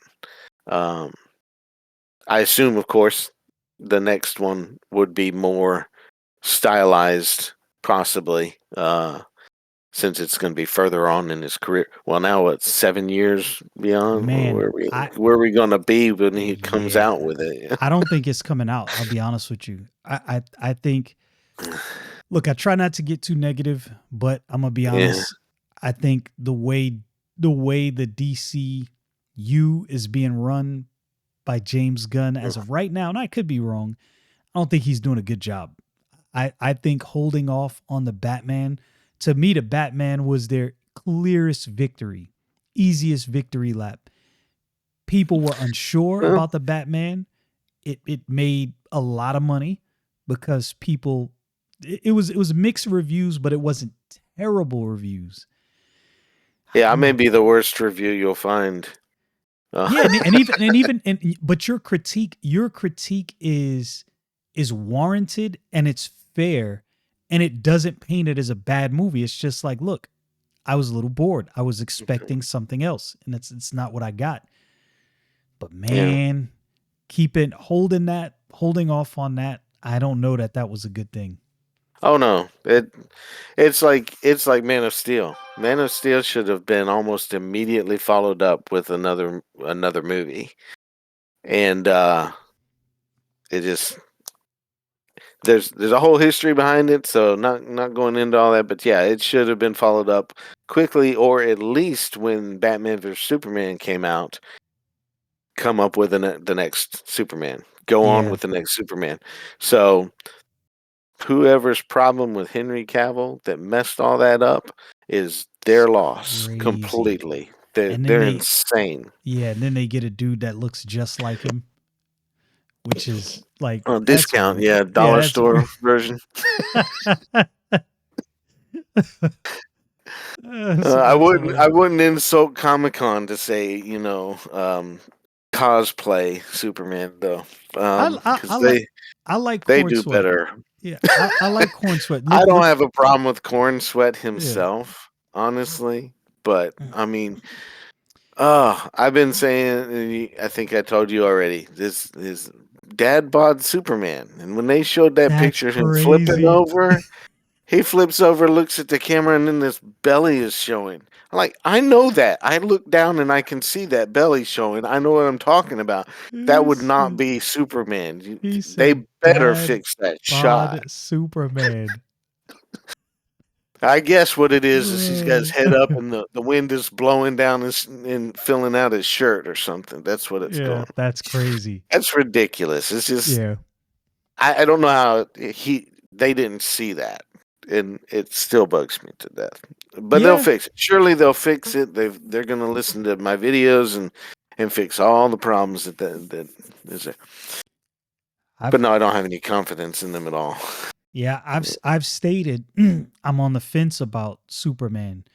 Um, I assume, of course, the next one would be more stylized, possibly, since it's going to be further on in his career. Well, now what? 7 years beyond? Man, Where are we going to be when he comes yeah, out with it? I don't think it's coming out. I'll be honest with you. I think. Look, I try not to get too negative, but I'm gonna be Yeah. honest. I think the DCU is being run by James Gunn as of right now, and I could be wrong. I don't think he's doing a good job. I think holding off on the Batman, to me, the Batman was their clearest victory, easiest victory lap. People were unsure Well, about the Batman. It made a lot of money because people it was mixed reviews, but it wasn't terrible reviews. yeah, I may be the worst review you'll find. Yeah, and even but your critique is warranted and it's fair, and it doesn't paint it as a bad movie. It's just like, look, I was a little bored. I was expecting something else, and it's not what I got. But Yeah. man, holding off on that. I don't know that that was a good thing. Oh no, it's like Man of Steel. Man of Steel should have been almost immediately followed up with another movie, and it just there's a whole history behind it. So not going into all that, but yeah, it should have been followed up quickly, or at least when Batman vs Superman came out, come up with the next Superman. Go on Yeah, with the next Superman. So whoever's problem with Henry Cavill that messed all that up is their loss crazy. completely. And then They're they insane. Yeah, and then they get a dude that looks just like him, which is like that's Discount, yeah, yeah, dollar store version. I that's wouldn't I hilarious. wouldn't insult Comic Con to say cosplay Superman though, I I, because I like I like they corn do sweat. better. Yeah, I like corn sweat. I Look, don't look. have a problem with Corn Sweat Yeah, himself, honestly, but I mean, I've been saying, I think I told you already, this is dad bod Superman. And when they showed that that's picture of him flipping crazy. over, he flips over, looks at the camera, and then this belly is showing. I'm like, I know that. I look down and I can see that belly showing. I know what I'm talking about. That He would not said, be Superman. he They said, better "Dad fix that shot. bod Superman." I guess what it is he's got his Uh, head up and the wind is blowing down and filling out his shirt or something. That's what it's yeah, going. that's crazy. That's ridiculous. It's just Yeah, I don't know how they didn't see that, and it still bugs me to death. But they'll yeah. fix it. Surely they'll fix it. They're going to listen to my videos and fix all the problems that is there. But I've no, I don't have any confidence in them at all. Yeah, I've stated I'm on the fence about Superman.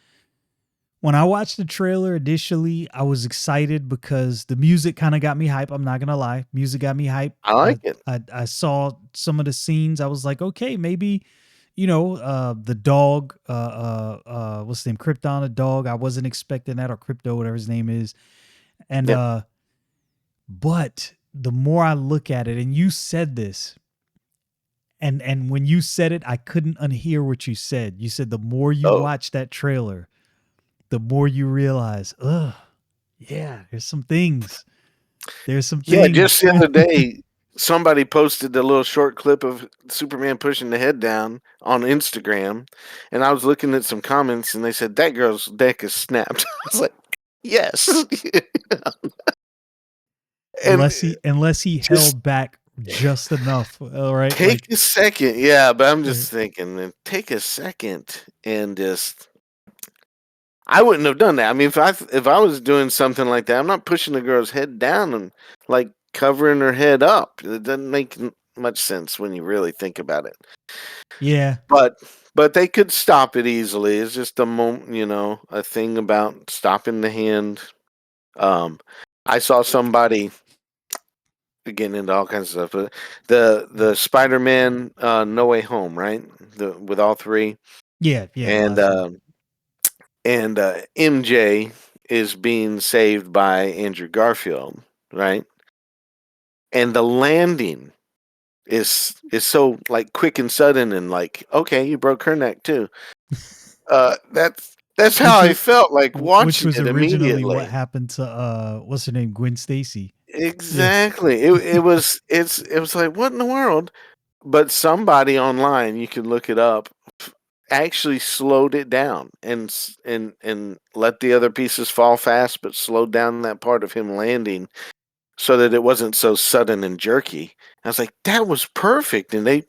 When I watched the trailer initially, I was excited because the music kind of got me hype. I'm not gonna lie, music got me hype. I like it. I saw some of the scenes. I was like, okay, maybe the dog, what's his name, Krypton, the dog. I wasn't expecting that, or Crypto, whatever his name is. And Yep. but the more I look at it, and you said this, and when you said it, I couldn't unhear what you said. You said the more you Oh, watch that trailer, the more you realize, yeah, there's some things. There's some yeah. Just things. the other day, somebody posted a little short clip of Superman pushing the head down on Instagram, and I was looking at some comments, and they said that girl's neck is snapped. I was like, yes, and unless he just held back just enough. All right. take Like a second. Yeah, but I'm uh, just thinking, take a second and just. I wouldn't have done that. I mean, if I was doing something like that, I'm not pushing the girl's head down and like covering her head up. It doesn't make much sense when you really think about it. Yeah. But they could stop it easily. It's just a moment, a thing about stopping the hand. I saw somebody getting into all kinds of stuff, but the Spider-Man No Way Home, right? With all three, Yeah. Yeah. The and last one. MJ is being saved by Andrew Garfield, right? And the landing is so like quick and sudden, and like, okay, you broke her neck too. That's how Which I was felt like which watching was it originally what immediately. happened to what's her name, Gwen Stacy. Yeah. Exactly. It was like, what in the world? But somebody online, you can look it up, actually slowed it down and let the other pieces fall fast, but slowed down that part of him landing so that it wasn't so sudden and jerky. I was like, that was perfect, and they,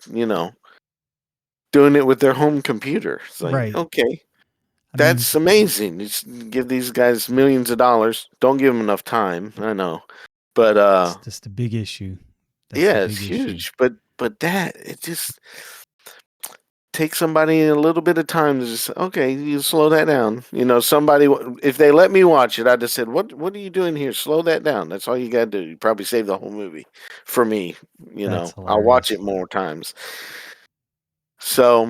doing it with their home computer. It's like, Right. okay, I mean, that's amazing. Just give these guys millions of dollars. Don't give them enough time. I know, but that's the big issue. That's the yeah, big it's issue. huge. But that it just takes somebody a little bit of time to just, okay, you slow that down. Somebody, if they let me watch it, I just said, what are you doing here? Slow that down. That's all you got to do. You probably save the whole movie for me. That's I'll watch it hilarious. more times. So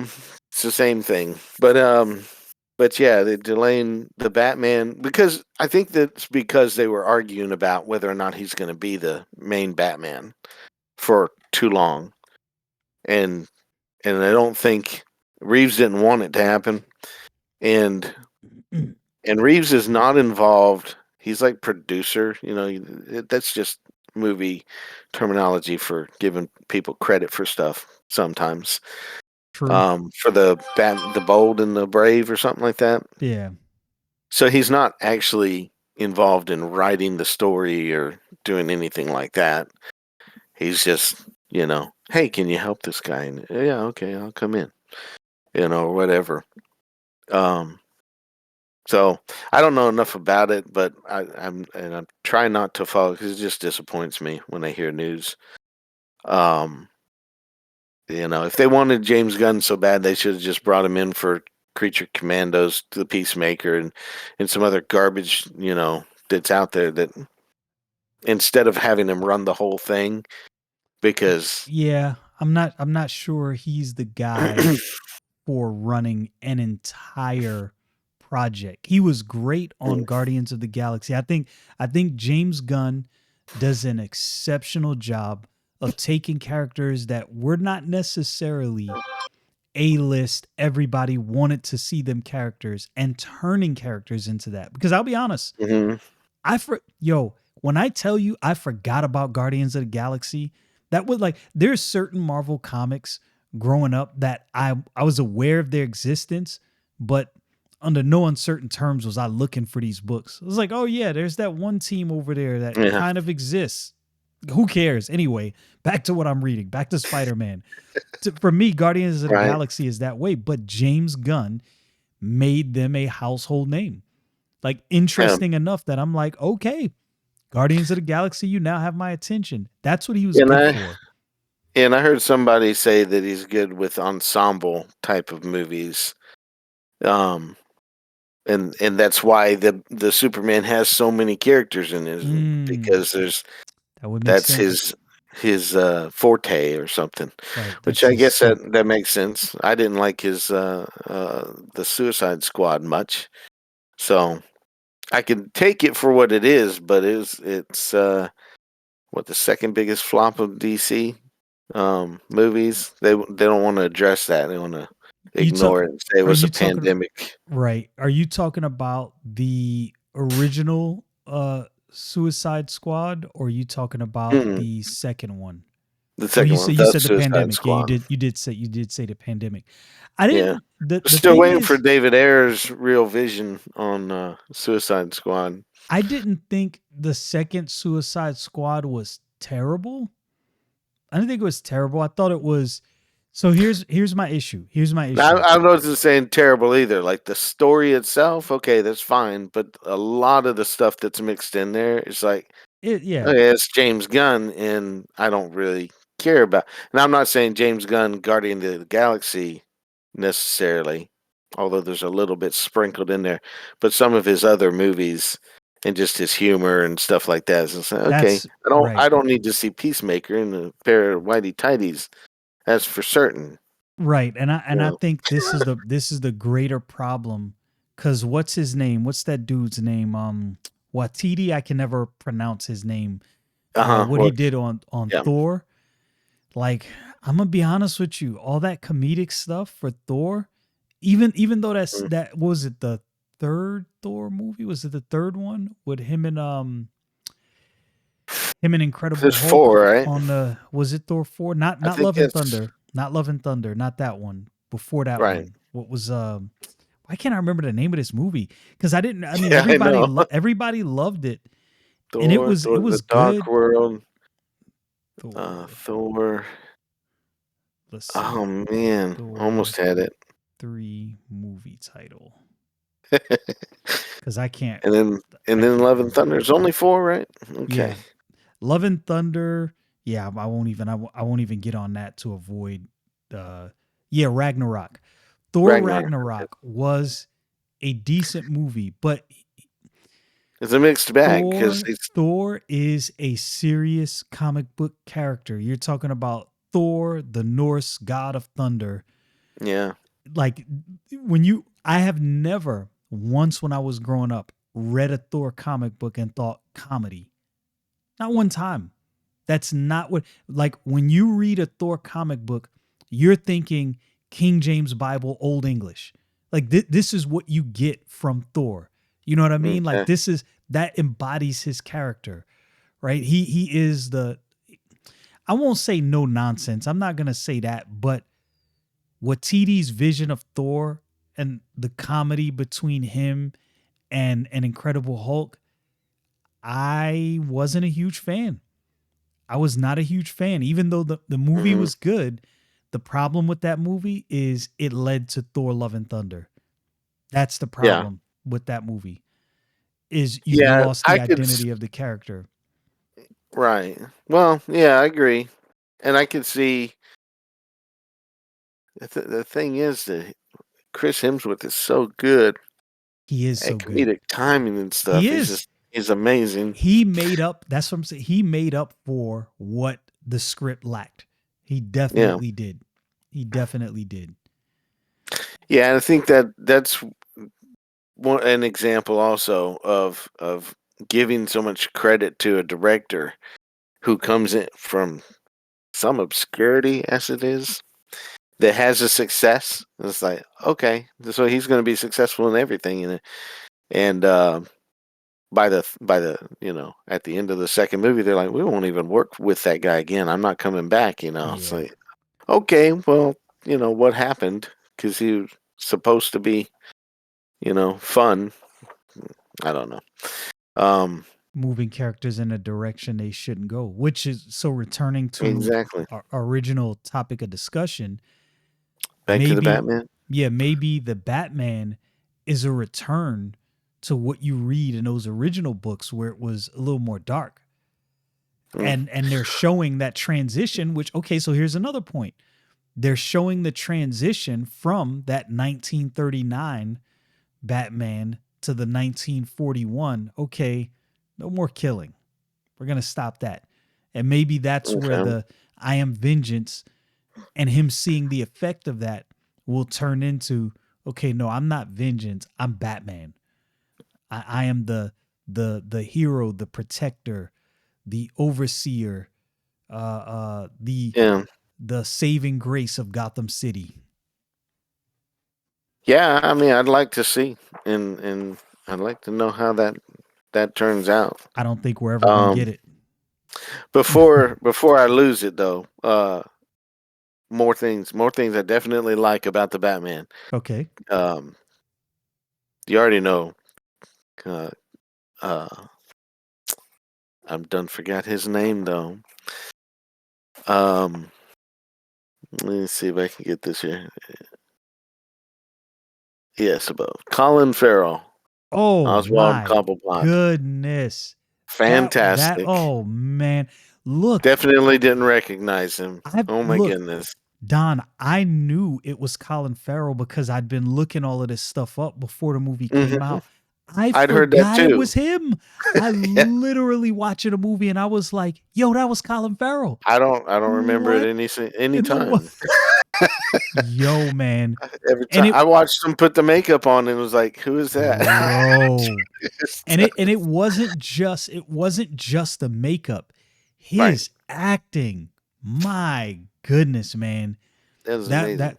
it's the same thing. But yeah, they're delaying the Batman because I think that's because they were arguing about whether or not he's going to be the main Batman for too long, and I don't think Reeves didn't want it to happen, and Reeves is not involved. He's like producer, that's just movie terminology for giving people credit for stuff sometimes. True. For the Bold and the Brave or something like that. Yeah. So he's not actually involved in writing the story or doing anything like that. He's just, hey, can you help this guy? And, yeah, okay, I'll come in, or whatever. Um, so I don't know enough about it, but I'm trying not to follow because it just disappoints me when I hear news. Um, if they wanted James Gunn so bad, they should have just brought him in for Creature Commandos, The Peacemaker, and some other garbage, that's out there that instead of having him run the whole thing because Yeah. I'm not sure he's the guy for running an entire project. He was great on Guardians of the Galaxy. I think James Gunn does an exceptional job of taking characters that were not necessarily A-list, everybody wanted to see them characters and turning characters into that. Because I'll be honest, Mhm. when I tell you I forgot about Guardians of the Galaxy, that was like there's certain Marvel comics growing up that I was aware of their existence, but under no uncertain terms was I looking for these books. I was like, oh yeah, there's that one team over there that Yeah, kind of exists. Who cares? Anyway, back to what I'm reading, back to Spider-Man. For me, Guardians of the right. Galaxy is that way, but James Gunn made them a household name. Like Yeah, interesting enough that I'm like, okay, Guardians of the Galaxy, you now have my attention. That's what he was and good I for. and I heard somebody say that he's good with ensemble type of movies. Um, and that's why the Superman has so many characters in it Mm, because that would make that's sense. his forte or something. Right. Which That's I his guess suit. that makes sense. I didn't like his the Suicide Squad much, so I can take it for what it is. But it's what, the second biggest flop of DC movies. They don't want to address that. They want to You talk ignore it and say it are was a you talking pandemic. right? Are you talking about the original Suicide Squad or are you talking about Mm, the second one? the Oh, second one, you the said the Suicide pandemic. Yeah, Squad. you did say the pandemic. I Yeah, didn't the still thing waiting for is David Ayer's real vision on Suicide Squad. I didn't think the second Suicide Squad was terrible. I didn't think it was terrible. I thought it was so here's my issue. Here's my issue. I wasn't saying terrible either. Like the story itself, okay, that's fine. But a lot of the stuff that's mixed in there is like, Yeah. okay, it's James Gunn, and I don't really care about. And I'm not saying James Gunn Guardian of the Galaxy necessarily, although there's a little bit sprinkled in there, but some of his other movies and just his humor and stuff like that. So it's like, okay, That's right. I don't need to see Peacemaker in a pair of whitey tighties. That's for certain. Right. You I know. think this is the greater problem, cuz what's his name? What's that dude's name? Watiti, I can never pronounce his name. What he Well, did on yeah. Thor. Like, I'm gonna be honest with you, all that comedic stuff for Thor, even though Mm. that was it the third Thor movie? Was it the third one with him and Incredible There's four, Hulk right? on the was it Thor 4? I Not think Love and it's Thunder. Not Love and Thunder, not that one. Before that right. one. What was why can't I remember the name of this movie? Cuz I mean Yeah, I know. everybody loved it and it Thor, was the Dark good. World, Thor. Thor. Let's Oh see. man, Thor almost had it. 3 movie title. Cuz And I then can't Love and remember. Thunder. There's only four, right? Okay. Yeah. Love and Thunder. Yeah, I won't even get on that to avoid yeah, Ragnarok. Thor Ragnarok. Ragnarok was a decent movie, but It's a mixed bag because it's Thor is a serious comic book character. You're talking about Thor, the Norse god of thunder. yeah. Like I have never once when I was growing up read a Thor comic book and thought comedy. Not one time. That's not what, like, when you read a Thor comic book, you're thinking King James Bible, Old English. Like, this is what you get from Thor. You know what I mean? Like, Okay. that embodies his character, right? He is I won't say no nonsense. I'm not going to say that, but Watiti's vision of Thor and the comedy between him and an Incredible Hulk, I wasn't a huge fan. I was not a huge fan, even though the movie Hmm. was good. The problem with that movie is it led to Thor: Love and Thunder. That's the Yeah. problem with that movie. Is you've Yeah. lost the identity of the character. Right. Well, yeah, I agree, and I could see the thing is that Chris Hemsworth is so good He is at so good. comedic timing and He stuff. is. He's amazing. He made up. That's what I'm saying. He made up for what the script lacked. He Yeah. definitely did. He definitely did. Yeah, and I think that's an example also of giving so much credit to a director who comes in from some obscurity as it is that has a success. It's like, okay, so he's going to be successful in everything, and by the at the end of the second movie, they're like, we won't even work with that guy again. I'm not coming back. It's Yeah. like, okay, well, what happened because he was supposed to be fun. I don't know. Moving characters in a direction they shouldn't go, which is so returning to Exactly. our original topic of discussion. Back to the Maybe, Batman. yeah, maybe the Batman is a return to what you read in those original books where it was a little more dark. Mm, And they're showing that transition, which, okay, so here's another point. They're showing the transition from that 1939 Batman to the 1941. Okay, no more killing. We're going to stop that. And maybe that's where okay. the I am vengeance and him seeing the effect of that will turn into, okay, no, I'm not vengeance. I'm Batman. I am the hero, the protector, the overseer, Yeah. the saving grace of Gotham City. Yeah. I mean, I'd like to see, and I'd like to know how that turns out. I don't think we're ever gonna Um, get it. before I lose it though, more things I definitely like about the Batman. Okay. Um, you already know. Uh, uh, I'm done. Forgot his name though. Um, let me see if I can get this here. Yes, above Colin Farrell, Oh Oswald my Cobblepot. goodness. That Fantastic. oh man. Look, Definitely didn't recognize him. I Oh my look, goodness. Don, I knew it was Colin Farrell because I'd been looking all of this stuff up before the movie came Hmm. out. I I'd heard that forgot it too. was him. I Yeah. literally watching a movie and I was like, "Yo, that was Colin Farrell." I don't remember it What any in the what? time. Yo, man, Every and time I watched him put the makeup on and was like, "Who is that?" bro, Just- and it wasn't just the makeup, right. his acting. My goodness, man, That was that amazing. that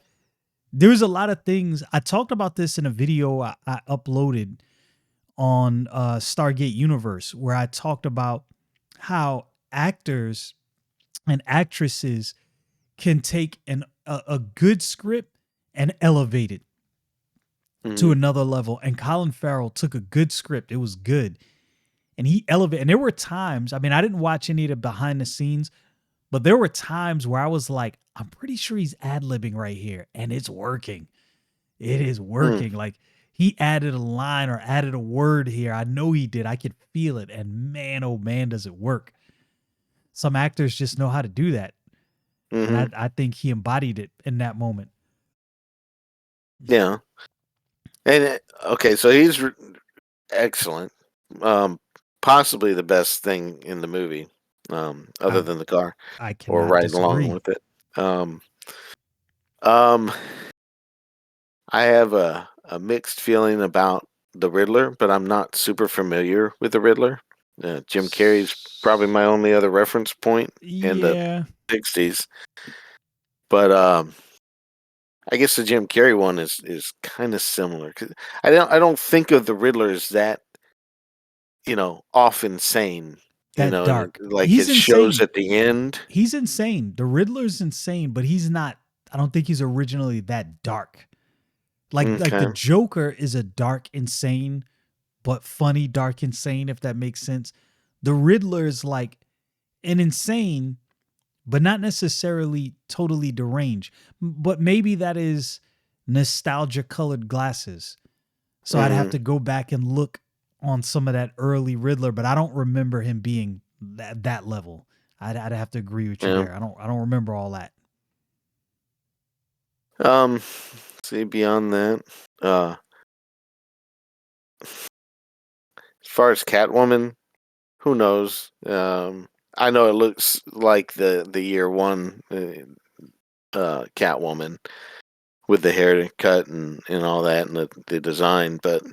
there's a lot of things. I talked about this in a video I uploaded on Stargate Universe, where I talked about how actors and actresses can take a good script and elevate it to Hmm. another level. And Colin Farrell took a good script; it was good, and he elevated. And there were times, I mean, I didn't watch any of the behind the scenes, but there were times where I was like, I'm pretty sure he's ad libbing right here, and it's working. It is Mm. working. Like he added a line or added a word here. I know he did. I could feel it. And man, oh man, does it work. Some actors just know how to do that. And Hmm. I think he embodied it in that moment. Yeah. And okay, so he's excellent. Um, Possibly the best thing in the movie, other I than the car I or cannot riding along disagree. with it. Um, um, I have a mixed feeling about the Riddler, but I'm not super familiar with the Riddler. Jim Carrey's probably my only other reference point in the Yeah. '60s, but I guess the Jim Carrey one is kind of similar. 'Cause I don't think of the Riddler as that off insane. That dark. Like He's his shows insane. at the end. He's insane. The Riddler's insane, but he's not. I don't think he's originally that dark. Like the Okay. Joker is a dark, insane, but funny, dark, insane, if that makes sense. The Riddler is like an insane, but not necessarily totally deranged. But maybe that is nostalgia colored glasses. So I'd have Hmm. to go back and look on some of that early Riddler, but I don't remember him being that level. I'd have to agree with you Yeah. there. I don't remember all that. See beyond that. Uh, as far as Catwoman, who knows? I know it looks like the year one Catwoman with the haircut and all that and the design, but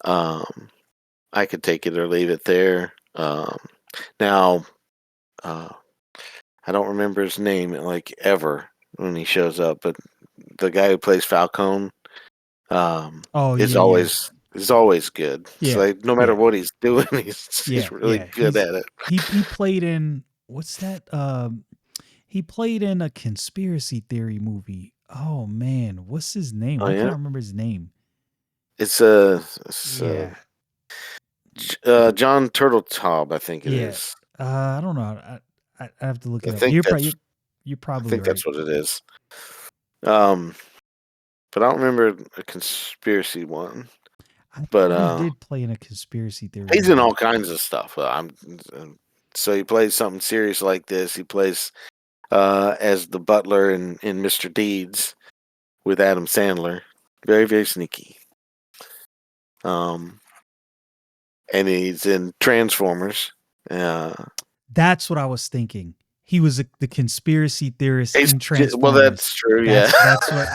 um, I could take it or leave it there. Now, uh, I don't remember his name like ever when he shows up, but the guy who plays Falcone Oh is yeah, yeah, always good. It's yeah, like no matter yeah, what he's doing, he's yeah, really yeah. good at it. He played in what's that? He played in a conspiracy theory movie. Oh man, what's his name? Oh Why can't yeah, I remember his name? it's Yeah, John Turteltaub, I think it yeah. is. I don't know. I have to look I it up. think You're I probably think right. that's what it is. Um, but I don't remember a conspiracy one. I But thought he did play in a conspiracy theory he's in all movie. kinds of stuff. So he plays something serious like this. He plays as the butler in Mr. Deeds with Adam Sandler. Very very sneaky. Um, and he's in Transformers. Uh, That's what I was thinking. He was the conspiracy theorist in well, Transformers. that's true. Yeah, That's what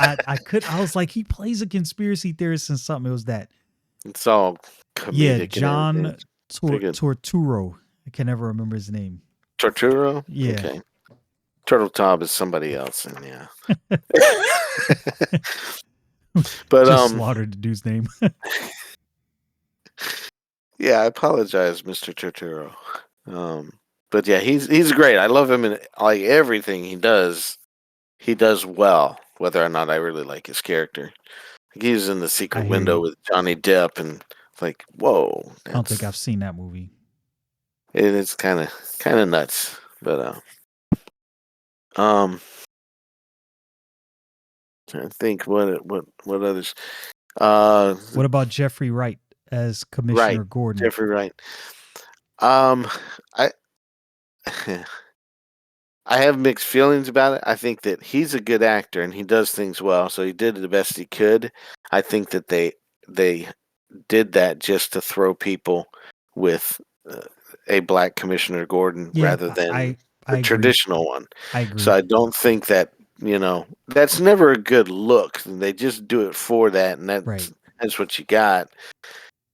I was like. He plays a conspiracy theorist in something. It was that. it's all Yeah, comedic and everything. John It's pretty good. Torturo. I can never remember his name. Torturo. Yeah, Okay. Turtle Top is somebody else, and yeah. But just slaughtered the dude's name. yeah, I apologize, Mr. Turturro. But yeah, he's great. I love him in like everything he does. He does well, whether or not I really like his character. Like, he's in The I Secret hear Window you. with Johnny Depp, and it's like, whoa, I don't think I've seen that movie. it's kind of nuts. But um, I think what others. Uh, What about Jeffrey Wright as right, Commissioner Gordon? Jeffrey Wright. Um, I I have mixed feelings about it. I think that he's a good actor and he does things well, so he did the best he could. I think that they did that just to throw people with a black Commissioner Gordon Yeah, rather than I the agree. traditional one. I So agree. I don't think that, that's never a good look. They just do it for that, and Right. that's what you got.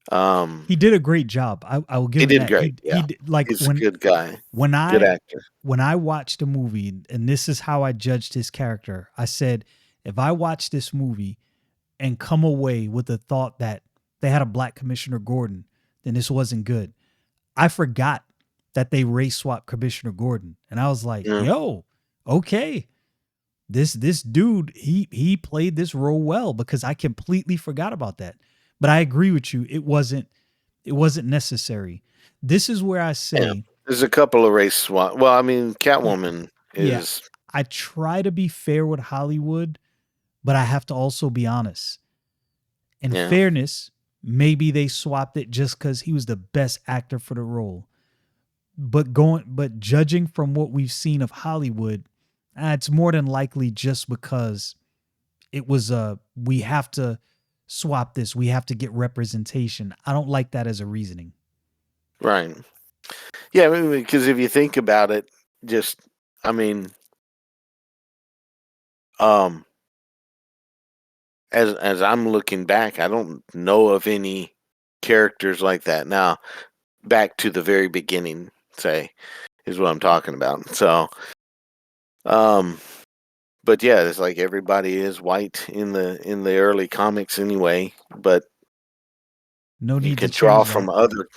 Um, He did a great job. I will he give him did that. great. Yeah, Like he's a good guy, when good I actor. when I watched a movie, and this is how I judged his character. I said, if I watch this movie and come away with the thought that they had a black Commissioner Gordon, then this wasn't good. I forgot that they race swapped Commissioner Gordon, and I was like, Yeah, "Yo, okay, this dude he played this role well," because I completely forgot about that. But I agree with you; it wasn't necessary. This is where I yeah. say, There's a couple of race swap. Well, I mean, y- Catwoman yeah, is I try to be fair with Hollywood, but I have to also be honest. In yeah, fairness, maybe they swapped it just because he was the best actor for the role. But judging from what we've seen of Hollywood, it's more than likely just because it was we have to swap this. We have to get representation. I don't like that as a reasoning. right. Yeah, I mean, because if you think about it, just I mean, um, as I'm looking back, I don't know of any characters like that. Now, back to the very beginning, say, is what I'm talking about. So, um, but yeah, it's like everybody is white in the early comics anyway. But No you need to could draw change from that. other,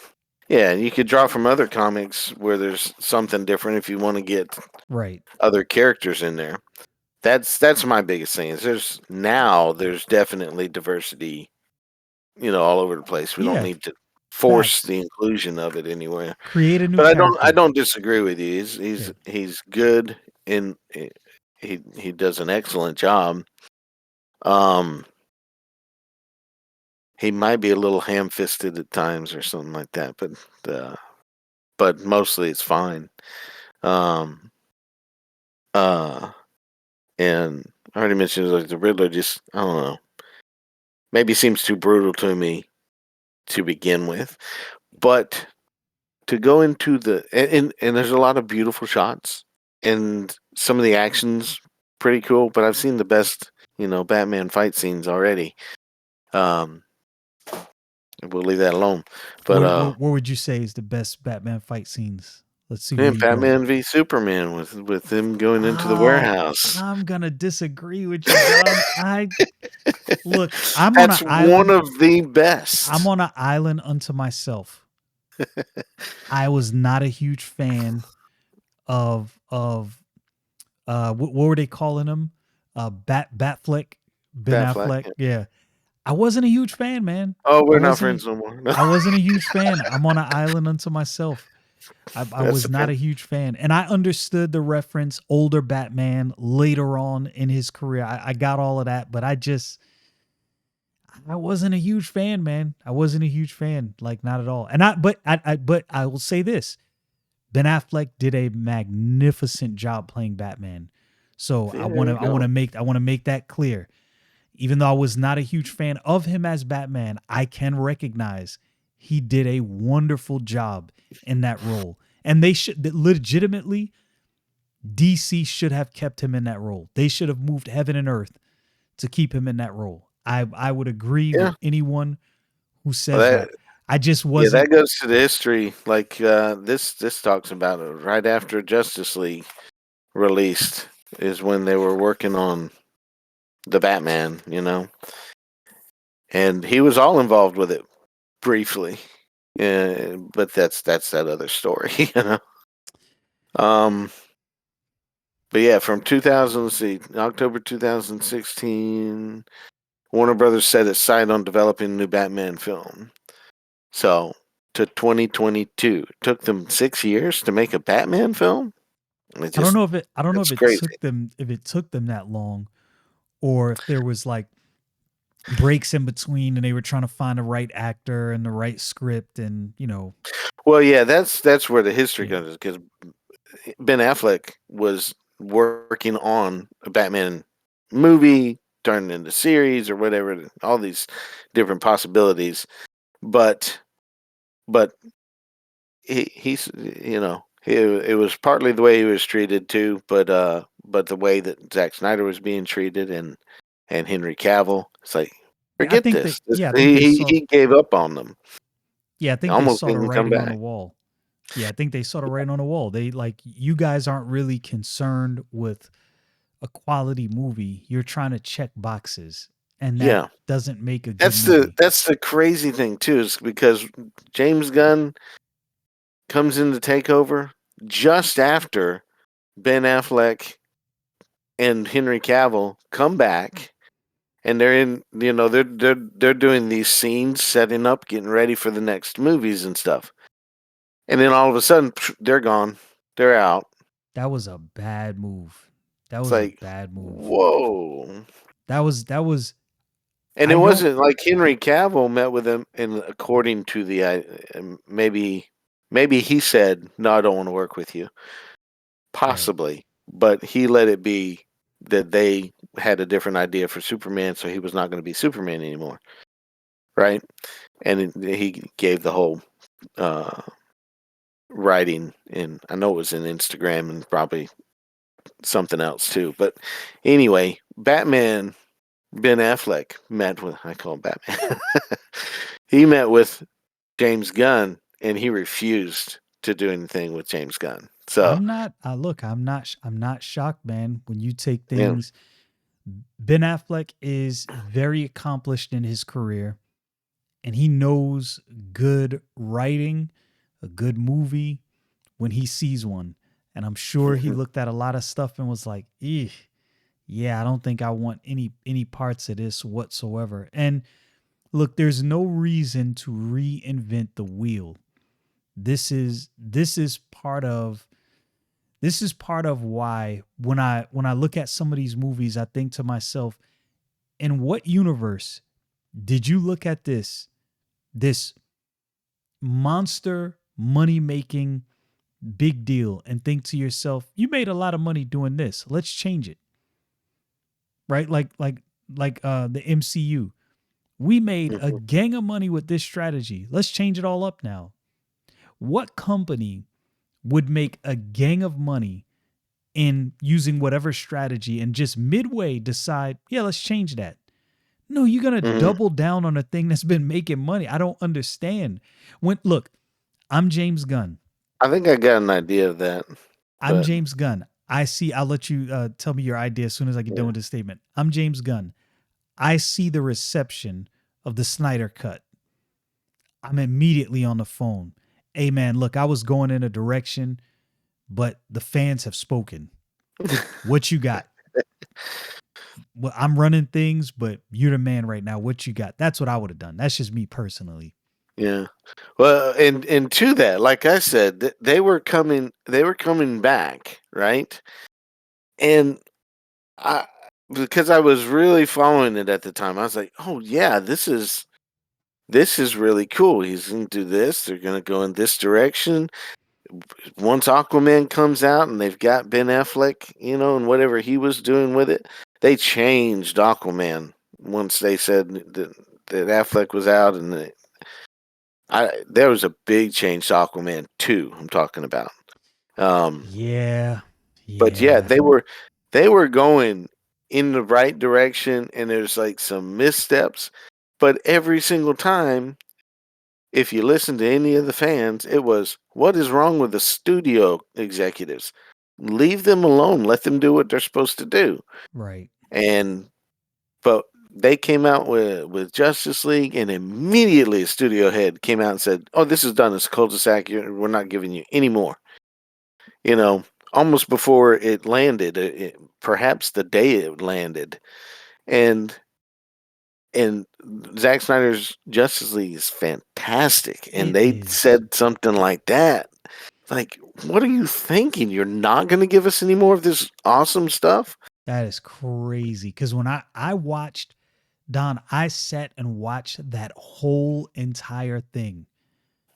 yeah, you could draw from other comics where there's something different if you want to get Right. other characters in there. That's my biggest thing. Is there's definitely diversity, all over the place. We don't Yeah. need to force Facts. the inclusion of it anywhere. Create a new But I character. don't disagree with you. Yeah. He's good in he does an excellent job. Um, he might be a little ham-fisted at times or something like that, uh, but mostly it's fine. Um, uh, and I already mentioned like the Riddler. Just I don't know. Maybe seems too brutal to me to begin with, but to go into and there's a lot of beautiful shots and some of the actions pretty cool. But I've seen the best Batman fight scenes already. Um, we'll leave that alone. But What would you say is the best Batman fight scenes? Let's see where yeah, you go. Batman v Superman with them going into the Oh, warehouse. I'm gonna disagree with you, Don. I look, I'm on an That's one island. of the I'm best. on an island unto myself. I was not a huge fan of what were they calling him? Batfleck, Ben Batfleck. Affleck. Yeah. Yeah. I wasn't a huge fan, man. Oh, I we're not wasn't a, friends no more. No, I wasn't a huge fan. I'm on an island unto myself. I that's was not okay. a huge fan. And I understood the reference older Batman later on in his career. I got all of that, but I wasn't a huge fan, man. I wasn't a huge fan, like not at all. And but I will say this: Ben Affleck did a magnificent job playing Batman. So See, there you go. I want to make that clear. Even though I was not a huge fan of him as Batman, I can recognize he did a wonderful job in that role. And they should legitimately DC should have kept him in that role. They should have moved heaven and earth to keep him in that role. I would agree Yeah. with anyone who Well, says that. I just yeah, wasn't. that goes to the history. Like this talks about it right after Justice League released is when they were working on the Batman, and he was all involved with it briefly. But that's that other story, Um, but yeah, from 2000, let's see, October 2016, Warner Brothers set its sight on developing a new Batman film. So to 2022, it took them 6 years to make a Batman film. It I don't just know if it. I don't know It's crazy. if it took them that long, or if there was like breaks in between and they were trying to find the right actor and the right script and Well, yeah, that's where the history yeah. comes because Ben Affleck was working on a Batman movie turned into series or whatever, all these different possibilities. But but he's it was partly the way he was treated too, but the way that Zack Snyder was being treated and Henry Cavill, it's like Yeah, I forget think they this. yeah, I think they He saw he gave up on them. yeah, I think they Almost saw the didn't come writing on the back. wall. Yeah, I think they saw the writing on the wall. They like you guys aren't really concerned with a quality movie. You're trying to check boxes, and that Yeah, doesn't make a good movie. that's the crazy thing too, is because James Gunn comes in to take over just after Ben Affleck and Henry Cavill come back, and they're in, they're doing these scenes, setting up, getting ready for the next movies and stuff, and then all of a sudden they're gone, they're out. That was a bad move. That It's was a like, bad move. whoa. That was And it I don't wasn't like Henry Cavill met with him, and according to the maybe he said, "No, I don't want to work with you." right. Possibly, but he let it be that they had a different idea for Superman, so he was not going to be Superman anymore, right? And he gave the whole uh, writing, and I know it was in Instagram and probably something else too. But anyway, Batman Ben Affleck met with, I call him Batman. He met with James Gunn, and he refused to do anything with James Gunn. So, I'm not look, I'm not shocked, man, when you take yeah. things. Ben Affleck is very accomplished in his career, and he knows good writing, a good movie when he sees one. And I'm sure he Mhm. looked at a lot of stuff and was like, yeah, I don't think I want any parts of this whatsoever." And look, there's no reason to reinvent the wheel. This is part of why when I look at some of these movies, I think to myself, in what universe did you look at this monster money making big deal and think to yourself, you made a lot of money doing this. Let's change it. Right? Like the MCU. We made a Mhm. gang of money with this strategy. Let's change it all up now. What company would make a gang of money in using whatever strategy and just midway decide, yeah, let's change that? No, you're going to Mhm. double down on a thing that's been making money. I don't understand. When look, I'm James Gunn. I think I got an idea of that, I'm but James Gunn. I'll let you tell me your idea as soon as I get done yeah. with this statement. I'm James Gunn. I see the reception of the Snyder cut. I'm immediately on the phone. Hey man, look, I was going in a direction, but the fans have spoken. What you got? Well, I'm running things, but you're the man right now. What you got? That's what I would have done. That's just me personally. Yeah. Well, and to that, like I said, they were coming back, right? And I because I was really following it at the time, I was like, "Oh yeah, this is really cool. He's going to do this. They're going to go in this direction." Once Aquaman comes out and they've got Ben Affleck, and whatever he was doing with it, they changed Aquaman once they said that Affleck was out, and there was a big change to Aquaman 2, I'm talking about. Um, Yeah. but yeah, Yeah. they were going in the right direction, and there's like some missteps, but every single time, if you listen to any of the fans, it was, what is wrong with the studio executives? Leave them alone. Let them do what they're supposed to do. Right. And but they came out with Justice League, and immediately a studio head came out and said, "Oh, this is done. It's a cul-de-sac. We're not giving you any more." You know, almost before it landed, perhaps the day it landed, and and Zack Snyder's Justice League is fantastic, and It they is. said something like that. Like, what are you thinking? You're not going to give us any more of this awesome stuff? That is crazy. Cause when I watched Don, I sat and watched that whole entire thing.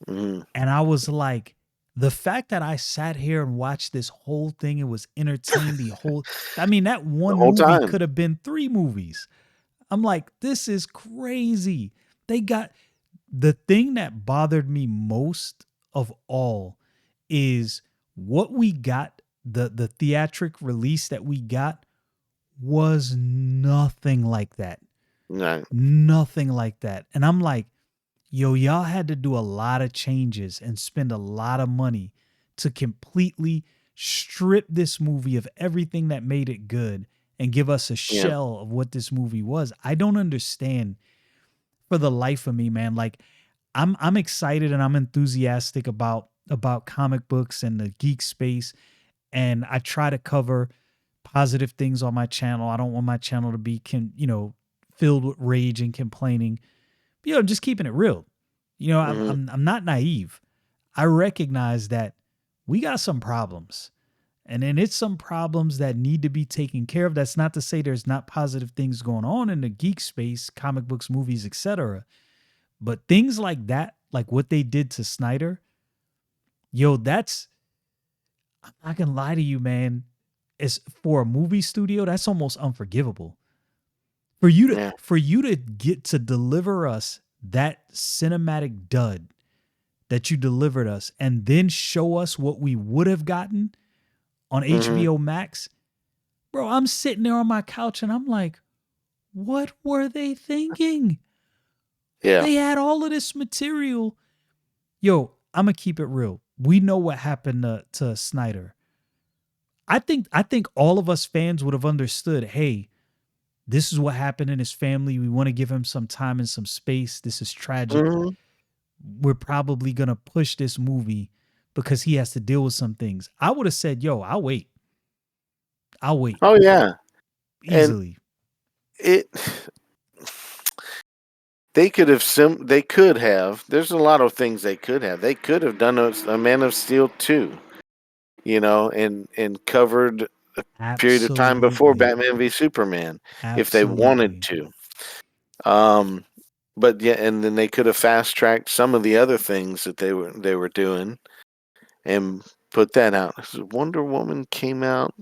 Mm, And I was like, The fact that I sat here and watched this whole thing and was entertained the whole, I mean, that the one whole movie time. could have been 3 movies. I'm like, this is crazy. They got the thing that bothered me most of all is what we got, the theatric release that we got was nothing like that. No. Nothing like that. And I'm like, yo, y'all had to do a lot of changes and spend a lot of money to completely strip this movie of everything that made it good and give us a Yeah. shell of what this movie was. I don't understand for the life of me, man. Like I'm excited and I'm enthusiastic about comic books and the geek space, and I try to cover positive things on my channel. I don't want my channel to be filled with rage and complaining. Just keeping it real. I'm Hmm. I'm I'm not naive. I recognize that we got some problems. And then it's some problems that need to be taken care of. That's not to say there's not positive things going on in the geek space, comic books, movies, etc. But things like that, like what they did to Snyder, that's, I'm not gonna lie to you, man. It's for a movie studio, that's almost unforgivable. For you to Yeah. for you to get to deliver us that cinematic dud that you delivered us and then show us what we would have gotten on Hmm. HBO Max, bro, I'm sitting there on my couch and I'm like, what were they thinking? Yeah. They had all of this material. Yo, I'm gonna keep it real. We know what happened to Snyder. I think all of us fans would have understood, hey, this is what happened in his family. We want to give him some time and some space. This is tragic. Hmm. We're probably gonna push this movie because he has to deal with some things. I would have said, yo, I'll wait. I'll wait Oh yeah. And easily. it they could have, there's a lot of things they could have. They could have done a Man of Steel 2, and covered period of time before Absolutely. Batman v Superman if they wanted Absolutely. to. Um but yeah, and then they could have fast tracked some of the other things that they were doing and put that out. Wonder Woman came out.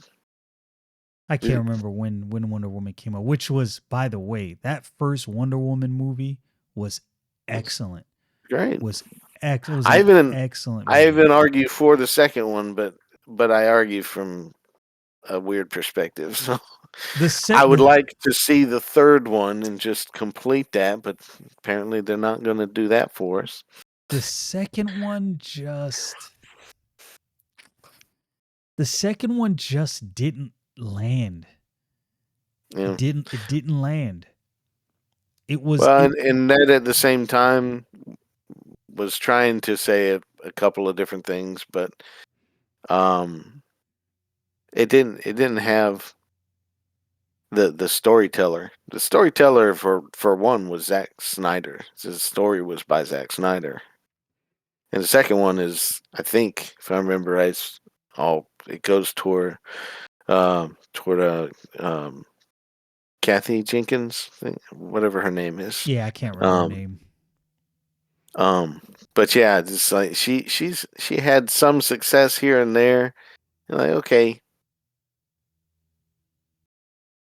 I can't remember when Wonder Woman came out, which was, by the way, that first Wonder Woman movie was excellent. Great. Was it was I an even excellent I movie. even argue for the second one, but I argue from a weird perspective. So The set I would the like to see the third one and just complete that, but apparently they're not going to do that for us. the second one just the second one just didn't land. Yeah. It didn't land. It was Well, it and that at the same time was trying to say a couple of different things, but um, it didn't have the storyteller. The storyteller for one was Zack Snyder. The story was by Zack Snyder, and the second one is, I think, if I remember right, it goes toward um, Kathy Jenkins, whatever her name is. yeah, I can't remember her Um, name. um, but yeah, it's like she had some success here and there. You're like, okay,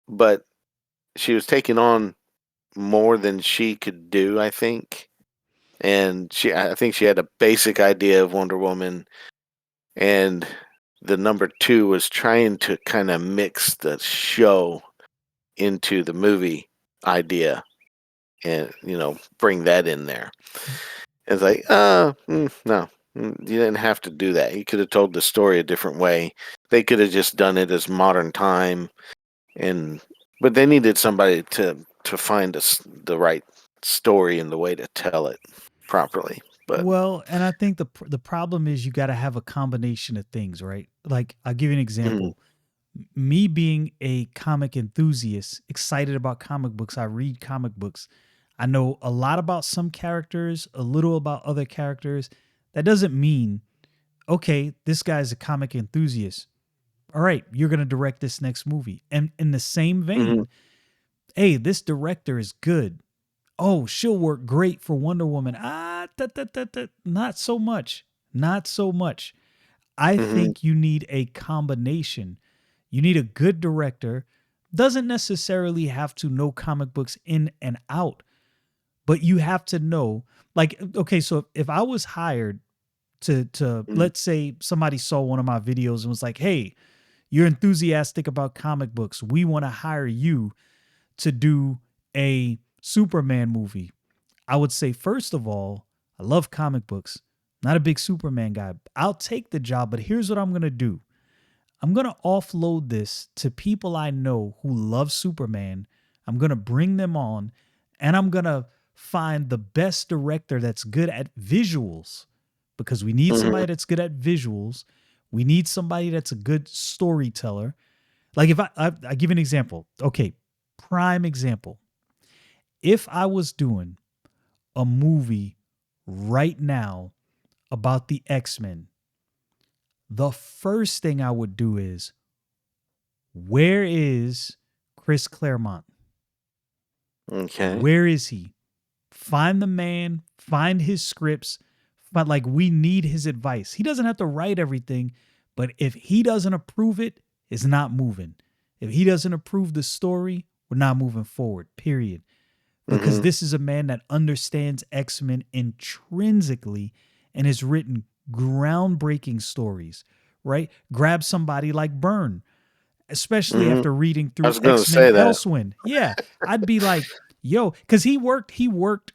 but she was taking on more than she could do, I think. And I think she had a basic idea of Wonder Woman, and the number two was trying to kind of mix the show into the movie idea, and bring that in there. It's like, no, you didn't have to do that. You could have told the story a different way. They could have just done it as modern time, and but they needed somebody to find the right story and the way to tell it properly. But Well, and I think the problem is you got to have a combination of things, right? Like I'll give you an mhm, example. Me being a comic enthusiast, excited about comic books, I read comic books. I know a lot about some characters, a little about other characters. That doesn't mean, okay, this guy's a comic enthusiast. All right, you're going to direct this next movie. And in the same mhm, vein, hey, this director is good. Oh, she'll work great for Wonder Woman. Not so much. Not so much. I Hmm. think you need a combination. You need a good director. Doesn't necessarily have to know comic books in and out, but you have to know, like, okay, so if I was hired to let's say somebody saw one of my videos and was like, "Hey, you're enthusiastic about comic books. We want to hire you to do a Superman movie." I would say, first of all, I love comic books. Not a big Superman guy. I'll take the job, but here's what I'm going to do. I'm going to offload this to people I know who love Superman. I'm going to bring them on, and I'm going to find the best director that's good at visuals, because we need Hmm. somebody that's good at visuals. We need somebody that's a good storyteller. Like, if I give an example. Okay, prime example. If I was doing a movie right now about the X-Men, the first thing I would do is, where is Chris Claremont? Okay. Where is he? Find the man, find his scripts, but like, we need his advice. He doesn't have to write everything, but if he doesn't approve it, it's not moving. If he doesn't approve the story, we're not moving forward, period. Because Hmm. this is a man that understands X-Men intrinsically and has written groundbreaking stories, right? Grab somebody like Byrne, especially Hmm. after reading I through was going to X-Men say that. Elsewind. Yeah, I'd be like, yo, because he worked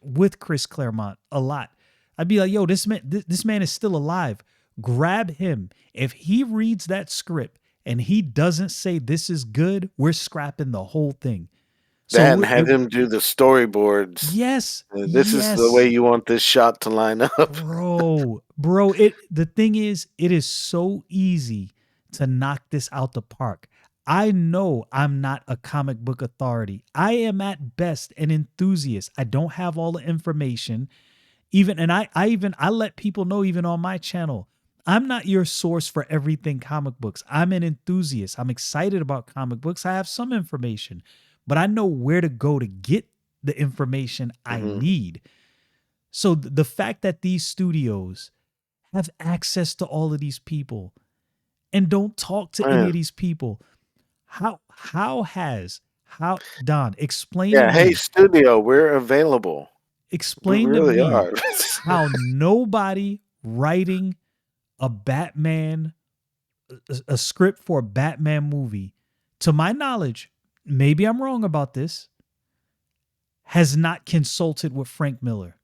with Chris Claremont a lot. I'd be like, yo, this man is still alive. Grab him. If he reads that script and he doesn't say this is good, we're scrapping the whole thing. So That and have him do the storyboards. yes, This is the way yes, you want this shot to line up. bro. The thing is, it is so easy to knock this out the park. I know I'm not a comic book authority. I am at best an enthusiast. I don't have all the information. Even and I let people know, even on my channel, I'm not your source for everything comic books. I'm an enthusiast. I'm excited about comic books. I have some information, but I know where to go to get the information I Hmm. need. So the fact that these studios have access to all of these people and don't talk to any Man. of these people, how Don, explain to Yeah. Hey, me, studio, we're available. We explain to really me are. how nobody writing a Batman, a script for a Batman movie, to my knowledge, maybe I'm wrong about this, has not consulted with Frank Miller.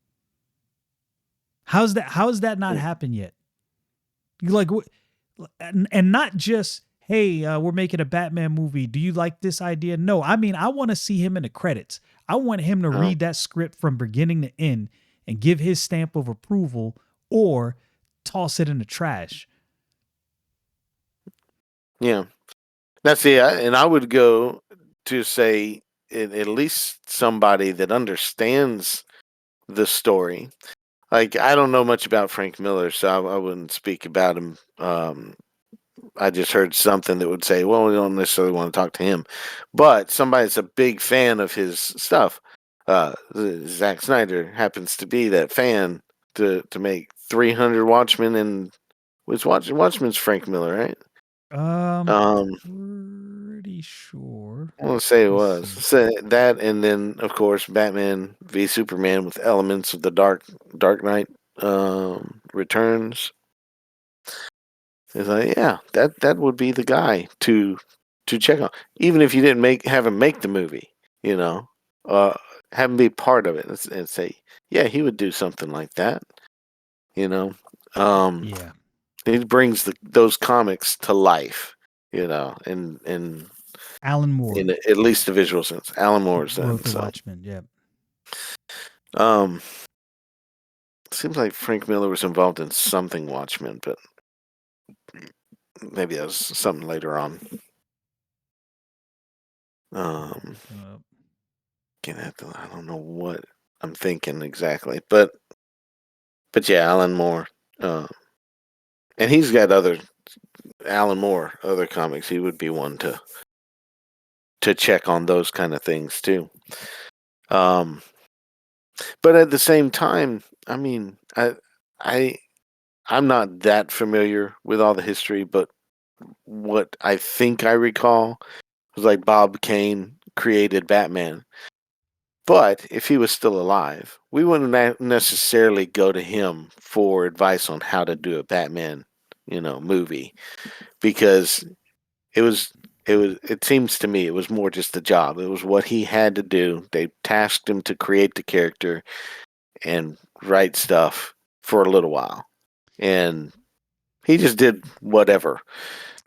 How has that not happened yet? You like, and not just, hey, we're making a Batman movie. Do you like this idea? No, I mean, I want to see him in the credits. I want him to Uh, read that script from beginning to end and give his stamp of approval, or toss it in the trash. yeah. That's it. And I would go to say at least somebody that understands the story. Like, I don't know much about Frank Miller, so I wouldn't speak about him. I just heard something that would say, well, we don't necessarily want to talk to him. But somebody that's a big fan of his stuff, Zack Snyder happens to be that fan to make 300 Watchmen, and was Watchmen's Frank Miller, right? Um, Pretty sure. I want to say it Let's was see. so that, and then of course Batman v Superman with elements of the Dark Knight Returns. It's like, yeah, that would be the guy to check on, even if you didn't have him make the movie, you know, uh, have him be part of it, and say, yeah, he would do something like that, you know. Um, Yeah, he brings those comics to life, you know, and Alan Moore in at least the visual sense. Alan Moore's wrote then. The So, Watchmen. Yeah. um, seems like Frank Miller was involved in something Watchmen, but maybe that was something later on. Um, Looking up. I don't know what I'm thinking exactly, but yeah, Alan Moore. And he's got Alan Moore, other comics. He would be one to check on those kind of things too. Um, but at the same time, I mean, I I'm not that familiar with all the history, but what I think I recall was like Bob Kane created Batman. But if he was still alive, we wouldn't necessarily go to him for advice on how to do a Batman, movie, because it was it seems to me it was more just a job. It was what he had to do. They tasked him to create the character and write stuff for a little while. And he just did whatever,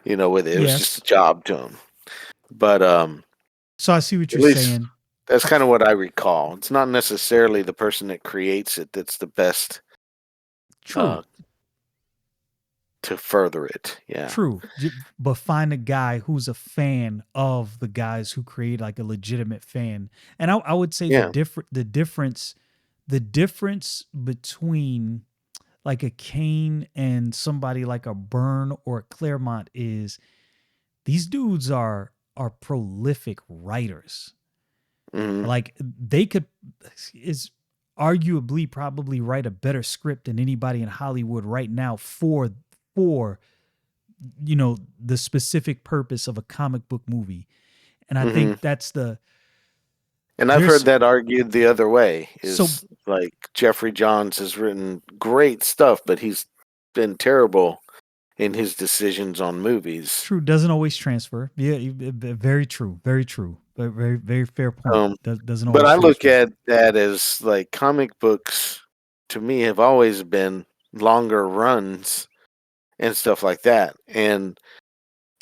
with it. It was just Yes. a job to him. But So I see what at you're least saying. that's kind of what I recall. It's not necessarily the person that creates it that's the best True. uh, to further it. Yeah. True. But find a guy who's a fan of the guys who create, like a legitimate fan. And I would say Yeah. the difference between like a Kane and somebody like a Byrne or a Claremont is these dudes are prolific writers. Hmm. Like they could is arguably probably write a better script than anybody in Hollywood right now for the specific purpose of a comic book movie. And I Hmm. think that's the And I've heard there's that argued the other way so is like Jeffrey Johns has written great stuff, but he's been terrible in his decisions on movies. true doesn't always transfer. Yeah, very true, very true. Very very fair point. Um, Doesn't but always I look transfer. at that as like comic books to me have always been longer runs and stuff like that. And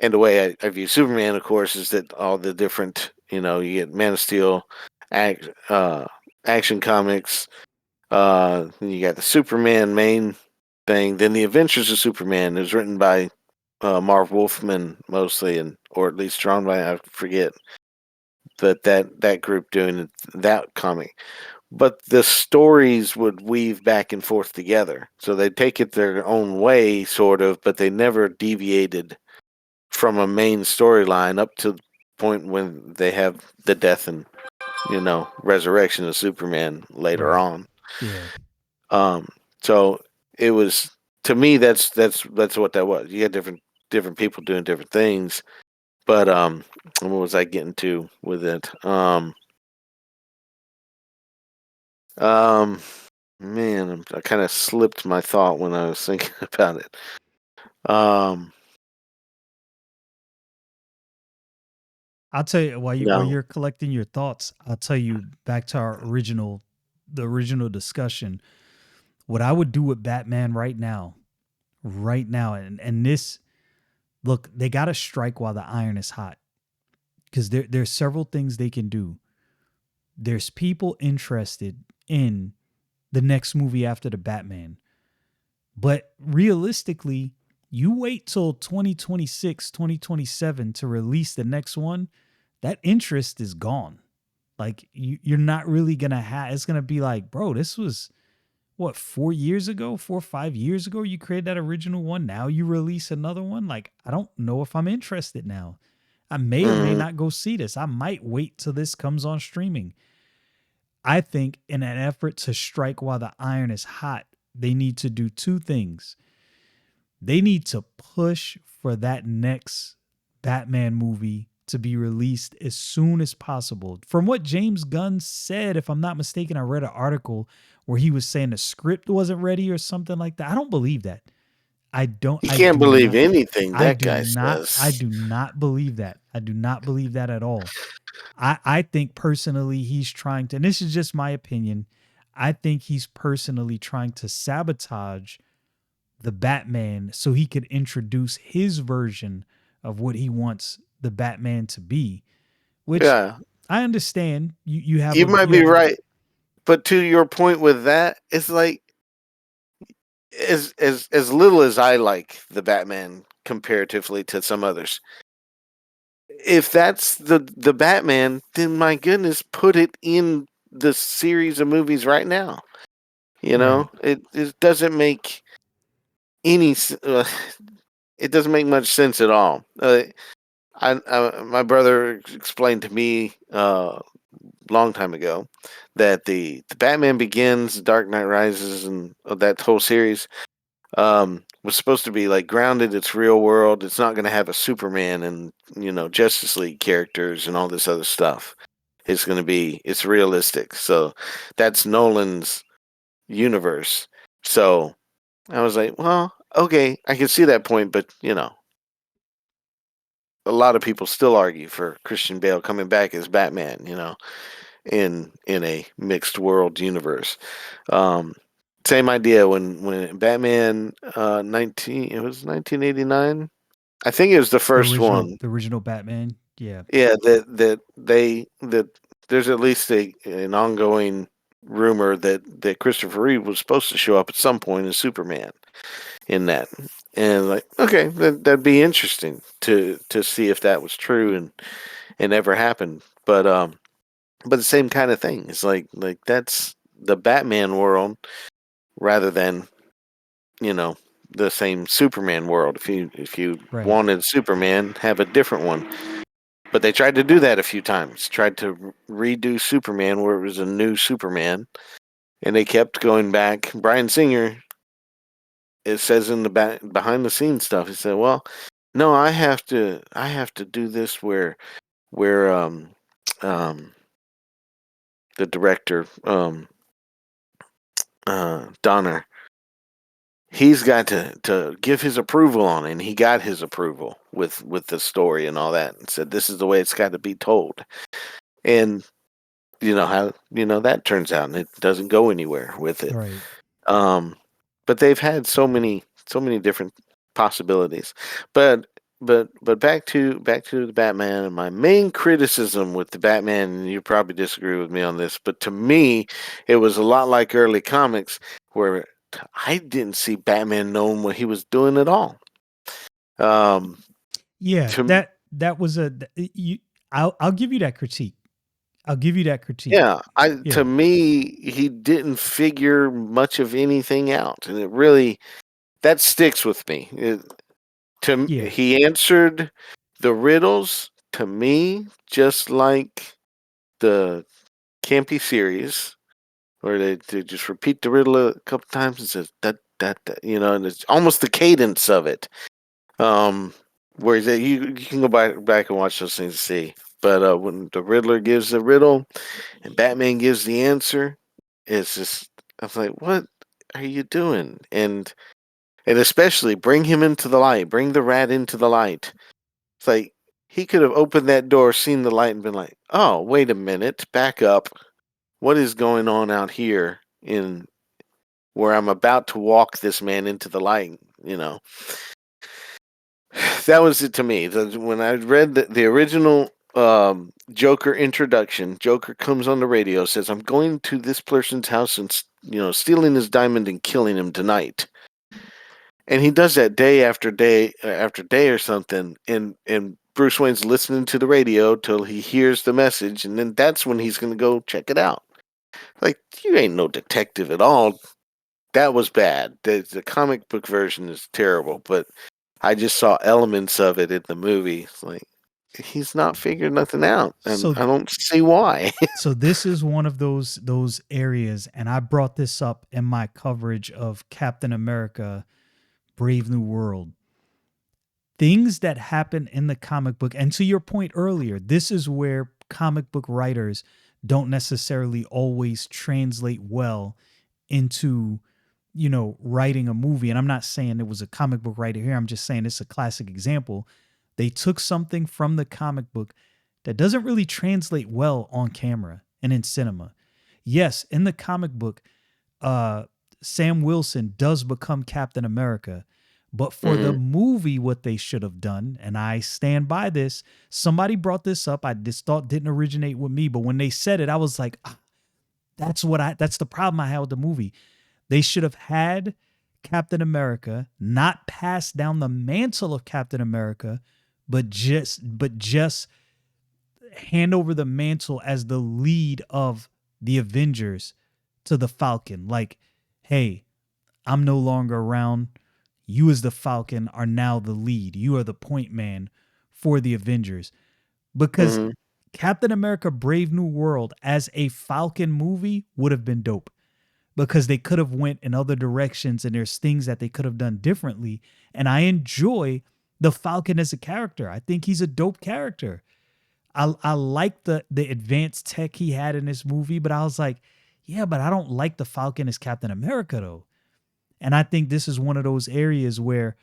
the way I view Superman, of course, is that all the different, you get Man of Steel, act, action comics. Then you got the Superman main thing. Then the Adventures of Superman is written by Marv Wolfman mostly, and or at least drawn by I forget, but that group doing that comic. But the stories would weave back and forth together, so they take it their own way, sort of, but they never deviated from a main storyline up to the point when they have the death and resurrection of Superman later Right. on. Yeah. Um, so it was to me that's what that was. You had different people doing different things, but what was I getting to with it? Um, man, I kind of slipped my thought when I was thinking about it. Um, I'll tell you while no, you're collecting your thoughts, I'll tell you back to the original discussion. What I would do with Batman right now, and this look, they got to strike while the iron is hot because there's several things they can do. There's people interested in the next movie after the Batman, but realistically, you wait till 2026, 2027 to release the next one, that interest is gone. Like you're not really gonna have. It's gonna be like, bro, this was what 4 years ago, 4 or 5 years ago. You created that original one. Now you release another one. Like I don't know if I'm interested now. I may or may mm, not go see this. I might wait till this comes on streaming. I think in an effort to strike while the iron is hot, they need to do two things. They need to push for that next Batman movie to be released as soon as possible. From what James Gunn said, if I'm not mistaken, I read an article where he was saying the script wasn't ready or something like that. I don't believe that. you can't believe anything I that do guy not I says. do not believe that. I do not believe that at all. I think personally he's trying to, and this is just my opinion, I think he's personally trying to sabotage the Batman so he could introduce his version of what he wants the Batman to be, which Yeah, I understand. You have you a might be right, but to your point with that, it's like as little as I like the Batman comparatively to some others. If that's the Batman, then my goodness, put it in the series of movies right now. right. It doesn't make any it doesn't make much sense at all. My brother explained to me long time ago that the Batman Begins, Dark Knight Rises, and that whole series was supposed to be like grounded. It's real world. It's not going to have a Superman and Justice League characters and all this other stuff. It's realistic. So that's Nolan's universe. So I was like, well, okay, I can see that point, but a lot of people still argue for Christian Bale coming back as Batman. In a mixed world universe. Um, Same idea when Batman 1989. I think it was the first one. The original Batman. Yeah. Yeah, that there's at least an ongoing rumor that Christopher Reeve was supposed to show up at some point as Superman in that. And like, okay, that'd be interesting to see if that was true and ever happened. But the same kind of thing. It's like that's the Batman world rather than you know the same Superman world. If you Right. wanted Superman, have a different one. But they tried to do that a few times. Tried to redo Superman where it was a new Superman, and they kept going back. Bryan Singer, it says in the behind the scenes stuff, he said, "Well, no, I have to do this where the director Donner, he's got to give his approval on it, and he got his approval with the story and all that, and said this is the way it's got to be told. And you know how that turns out, and it doesn't go anywhere with it. Right. Um, but they've had so many different possibilities. But but back to the Batman, and my main criticism with the Batman, and you probably disagree with me on this, but to me, it was a lot like early comics where I didn't see Batman knowing what he was doing at all. Um, Yeah, to that was a you. I'll give you that critique. I'll give you that critique. Yeah, I to Yeah. me he didn't figure much of anything out, and it really that sticks with me. Yeah. He answered the riddles to me just like the campy series, where they just repeat the riddle a couple times and says that, and it's almost the cadence of it. Um, where you can go back and watch those things to see. But when the Riddler gives the riddle and Batman gives the answer, it's just I was like, what are you doing? And especially bring him into the light, bring the rat into the light. It's like he could have opened that door, seen the light, and been like, "Oh, wait a minute, back up. What is going on out here in where I'm about to walk this man into the light?" That was it to me. When I read the original Joker introduction, Joker comes on the radio, says, "I'm going to this person's house and stealing his diamond and killing him tonight." And he does that day after day after day or something, and Bruce Wayne's listening to the radio till he hears the message, and then that's when he's going to go check it out. Like, you ain't no detective at all. That was bad. The comic book version is terrible, but I just saw elements of it in the movie. It's like he's not figured nothing out, and So I don't see why. so this is one of those areas, and I brought this up in my coverage of Captain America Brave New World. Things that happen in the comic book, and to your point earlier, this is where comic book writers don't necessarily always translate well into writing a movie. And I'm not saying it was a comic book writer here, I'm just saying it's a classic example. They took something from the comic book that doesn't really translate well on camera and in cinema. Yes, in the comic book, uh Sam Wilson does become Captain America. But for the hmm movie, what they should have done, and I stand by this, somebody brought this up. This thought didn't originate with me, but when they said it, I was like, "Ah, that's the problem I had with the movie. They should have had Captain America not pass down the mantle of Captain America, but just hand over the mantle as the lead of the Avengers to the Falcon. Like, hey, I'm no longer around. You, as the Falcon, are now the lead. You are the point man for the Avengers. Because hmm Captain America Brave New World as a Falcon movie would have been dope. because they could have went in other directions and there's things that they could have done differently. And I enjoy the Falcon as a character. I think he's a dope character. I like the advanced tech he had in this movie, but I was like, yeah, but I don't like the Falcon as Captain America though. And I think this is one of those areas where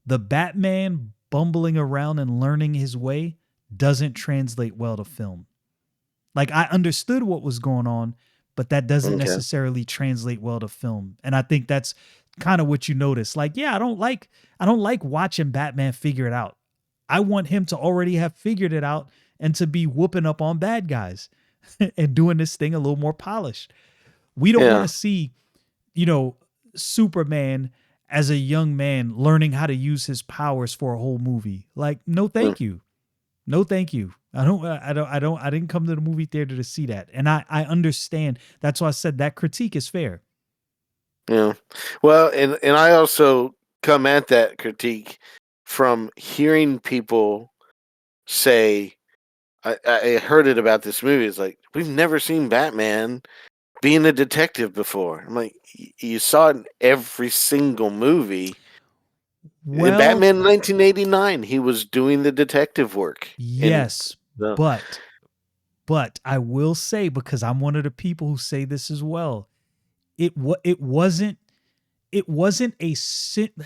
the Batman bumbling around and learning his way doesn't translate well to film. Like I understood what was going on, but that doesn't Okay. necessarily translate well to film. And I think that's kind of what you notice. Like, yeah, I don't like watching Batman figure it out. I want him to already have figured it out and to be whooping up on bad guys and doing this thing a little more polished. We don't want Yeah. to see, you know, Superman as a young man learning how to use his powers for a whole movie. Like, no, Mm, thank you. No, thank you. I didn't come to the movie theater to see that. And I understand. That's why I said that critique is fair. yeah. Well, and I also come at that critique from hearing people say, I heard it about this movie. It's like, we've never seen Batman being a detective before. I'm like, you saw it in every single movie. In Well, Batman 1989, he was doing the detective work. And yes, the, but I will say, because I'm one of the people who say this as well, it wasn't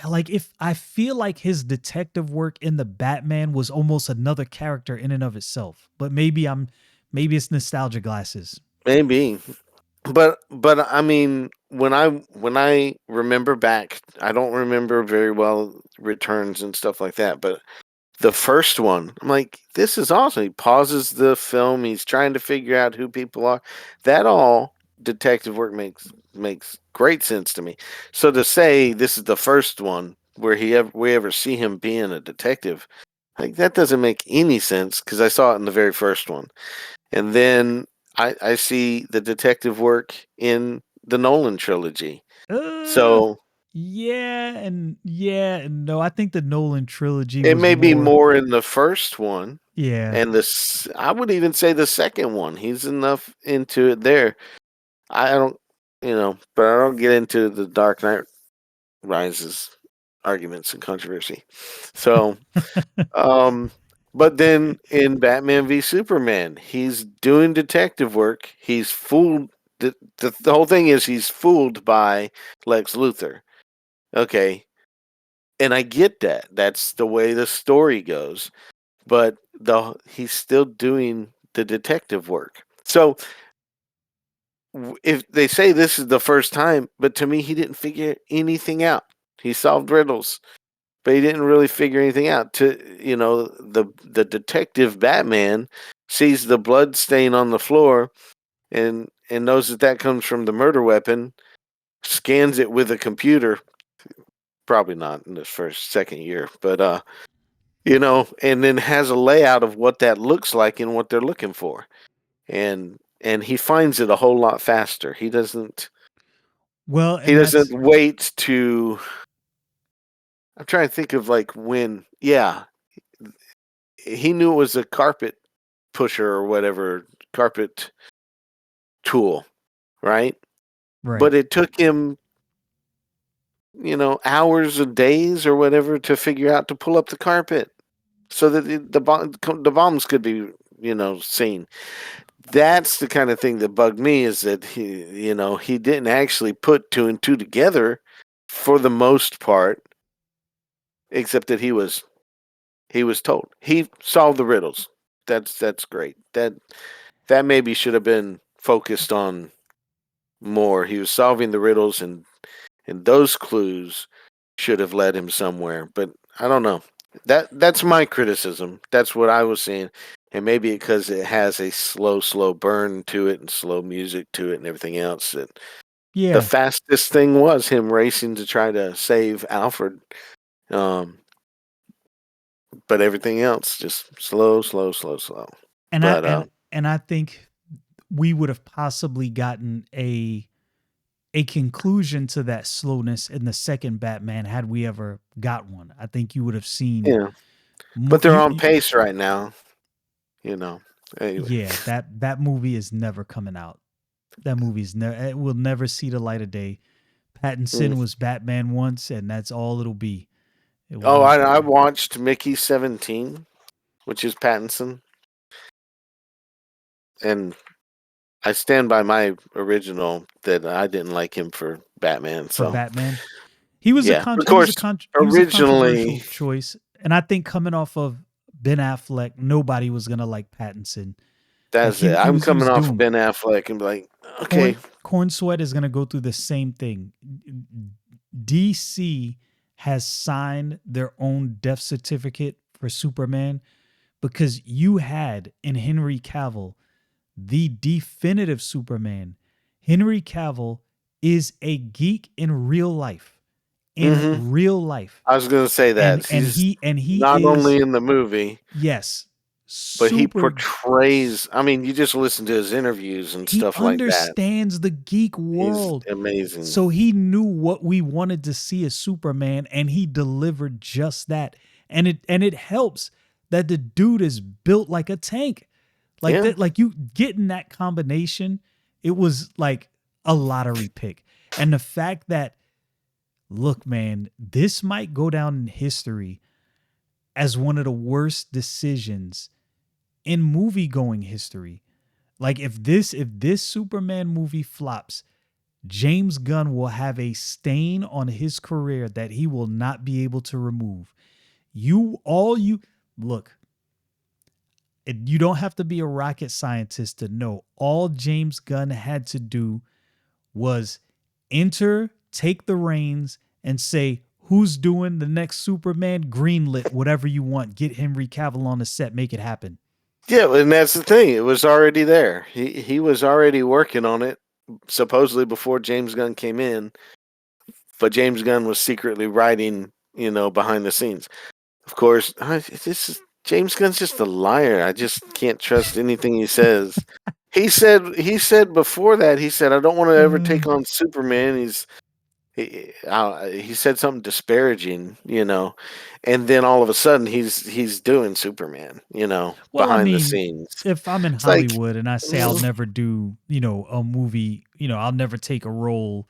like, if I feel like his detective work in the Batman was almost another character in and of itself. But maybe it's nostalgia glasses. maybe, but I mean, when I remember back, I don't remember very well returns and stuff like that. But the first one, I'm like, this is awesome. He pauses the film. He's trying to figure out who people are. That all detective work makes great sense to me. So to say this is the first one where we ever see him being a detective, like that doesn't make any sense because I saw it in the very first one, and then I see the detective work in the Nolan trilogy. Uh, So yeah and no. I think the Nolan trilogy it was may be more. more in the first one. Yeah, And this, I would even say the second one. He's enough into it there. I don't, but I don't get into the Dark Knight Rises arguments and controversy. So, um, but then in Batman v Superman, he's doing detective work. He's fooled. The whole thing is he's fooled by Lex Luthor. Okay, and I get that. That's the way the story goes. But he's still doing the detective work. So if they say this is the first time, but to me he didn't figure anything out. He solved riddles, but he didn't really figure anything out. The detective Batman sees the blood stain on the floor and knows that comes from the murder weapon, scans it with a computer, probably not in his first second year, but and then has a layout of what that looks like and what they're looking for. And he finds it a whole lot faster. well, He and doesn't that's wait to. I'm trying to think of like when. Yeah, he knew it was a carpet pusher or whatever, carpet tool, right? right. But it took him, hours or days or whatever to figure out to pull up the carpet so that the bombs could be, seen. That's the kind of thing that bugged me, is that he didn't actually put two and two together for the most part, except that he was told he solved the riddles. That's great. That maybe should have been focused on more. He was solving the riddles, and those clues should have led him somewhere. But I don't know. That's my criticism. That's what I was seeing. And maybe because it has a slow burn to it and slow music to it and everything else. That the Yeah, fastest thing was him racing to try to save Alfred. Um, but everything else just slow. and I But and and I think we would have possibly gotten a conclusion to that slowness in the second Batman had we ever got one. I think you would have seen yeah, more. but they're on pace right now. You know. Anyway, Yeah, that movie is never coming out. That movie's never it will never see the light of day. Mm. Pattinson was Batman once, and that's all it'll be. It Oh, won't. I watched Mickey 17, which is Pattinson, and I stand by my original that I didn't like him for Batman. For So Batman. He was a yeah, of he was a course, he was a originally controversial choice, and I think coming off of Ben Affleck, nobody was gonna like Pattinson. Like that's it. I'm he coming was off of doomed. Ben Affleck and be like, okay, Corn Sweat is gonna go through the same thing. DC has signed their own death certificate for Superman because you had in Henry Cavill the definitive Superman. Henry Cavill is a geek in real life. In hmm real life. I was gonna say And that he not only is, in the movie, yes, but he super. portrays. I mean, you just listen to his interviews and He stuff like that. understands the geek He's world. amazing. So he knew what we wanted to see as Superman, and he delivered just that. And it helps that the dude is built like a tank. Like Yeah. that, like you getting that combination, it was like a lottery pick. And the fact that, look, man, this might go down in history as one of the worst decisions in movie going history. Like if this Superman movie flops, James Gunn will have a stain on his career that he will not be able to remove. You look, you don't have to be a rocket scientist to know all James Gunn had to do was enter, take the reins, and say, who's doing the next Superman? Greenlit, whatever you want. Get Henry Cavill on the set, make it happen. Yeah, and that's the thing. It was already there. He was already working on it, supposedly before James Gunn came in. But James Gunn was secretly writing, behind the scenes. Of course, this is James Gunn's just a liar. I just can't trust anything he says. He said before that, he said, I don't want to ever Uh, take on Superman. He said something disparaging, and then all of a sudden he's doing Superman, well, I behind the mean, scenes. if I'm in It's like, Hollywood and I say I'll never do, a movie, I'll never take a role,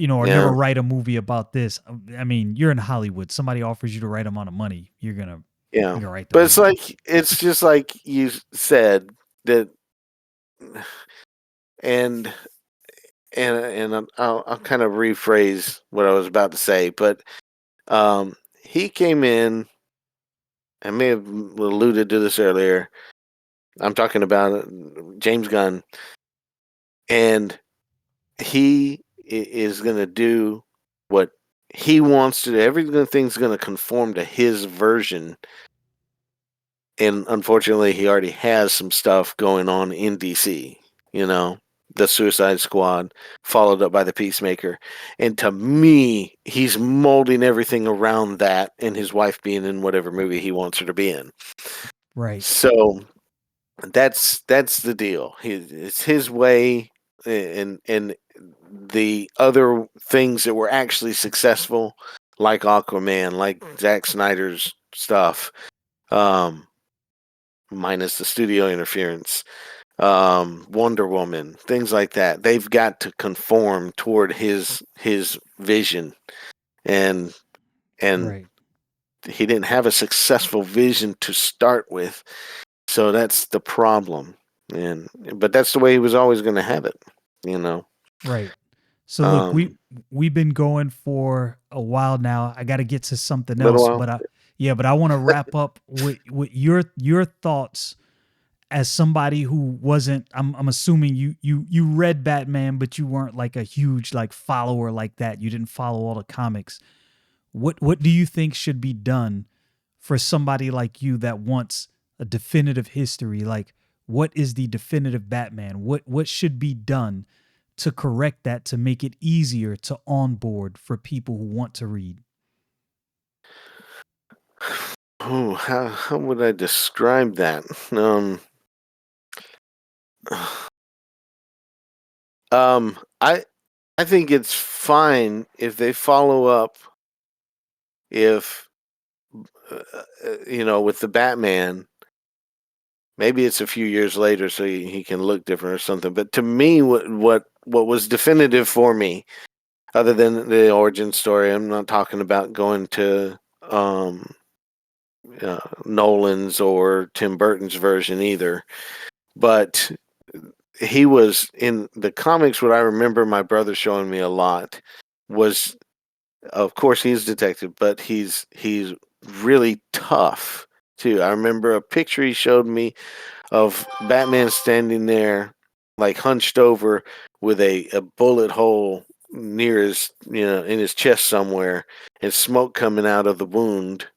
or never yeah, write a movie about this. I mean, you're in Hollywood. Somebody offers you the right amount of money, yeah. you're gonna write the But it's movie. like it's just like you said that, and I'll kind of rephrase what I was about to say, but he came in. I may have alluded to this earlier. I'm talking about James Gunn, and he is going to do what he wants to do. Everything's going to conform to his version. And unfortunately, he already has some stuff going on in DC, the Suicide Squad, followed up by the Peacemaker. And to me, he's molding everything around that and his wife being in whatever movie he wants her to be in. Right, So that's the deal. It's his way, and the other things that were actually successful, like Aquaman, like Zack Snyder's stuff, um, minus the studio interference, Wonder Woman, things like that. They've got to conform toward his vision, and and right, he didn't have a successful vision to start with, so that's the problem. And but that's the way he was always going to have it, you know. right. So look, Um, we've been going for a while now. I got to get to something little else, while. but I want to wrap up with your thoughts as somebody who wasn't. I'm assuming you read Batman, but you weren't like a huge like follower like that. You didn't follow all the comics. What do you think should be done for somebody like you that wants a definitive history? Like, what is the definitive Batman? What should be done to correct that, to make it easier to onboard for people who want to read? Oh, how would I describe that? Um, I think it's fine if they follow up, if with the Batman, maybe it's a few years later, so he can look different or something. But to me, what was definitive for me, other than the origin story, I'm not talking about going to Nolan's or Tim Burton's version either. But he was in the comics. What I remember my brother showing me a lot was, of course, he's a detective, but he's really tough too. I remember a picture he showed me of Batman standing there, like hunched over with a bullet hole near his, in his chest somewhere, and smoke coming out of the wound.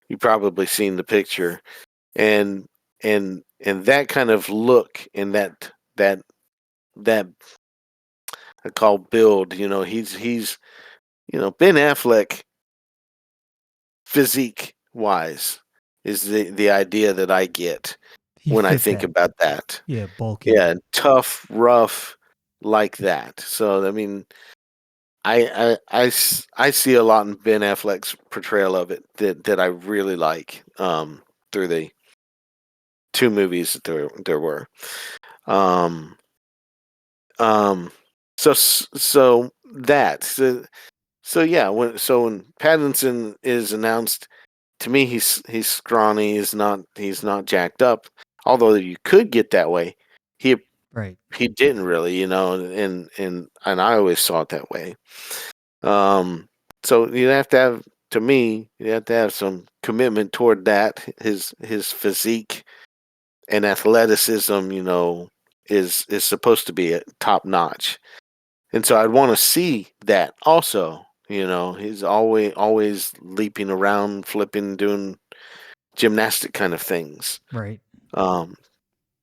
You probably seen the picture, and and that kind of look and that I call build. He's Ben Affleck physique wise is the idea that I get He when I fit think that. about that. Yeah, bulky. Yeah, tough, rough, like that. So I mean, I see a lot in Ben Affleck's portrayal of it that I really like through the two movies that there were. Um, um, so yeah, when Pattinson is announced, to me he's scrawny, he's not jacked up. Although you could get that way, he Right. he didn't really, and I always saw it that way. Um, so you have to have, to me, you have to have some commitment toward that. His physique and athleticism, is supposed to be top notch, and so I'd want to see that also. He's always leaping around, flipping, doing gymnastic kind of things. Right. Um,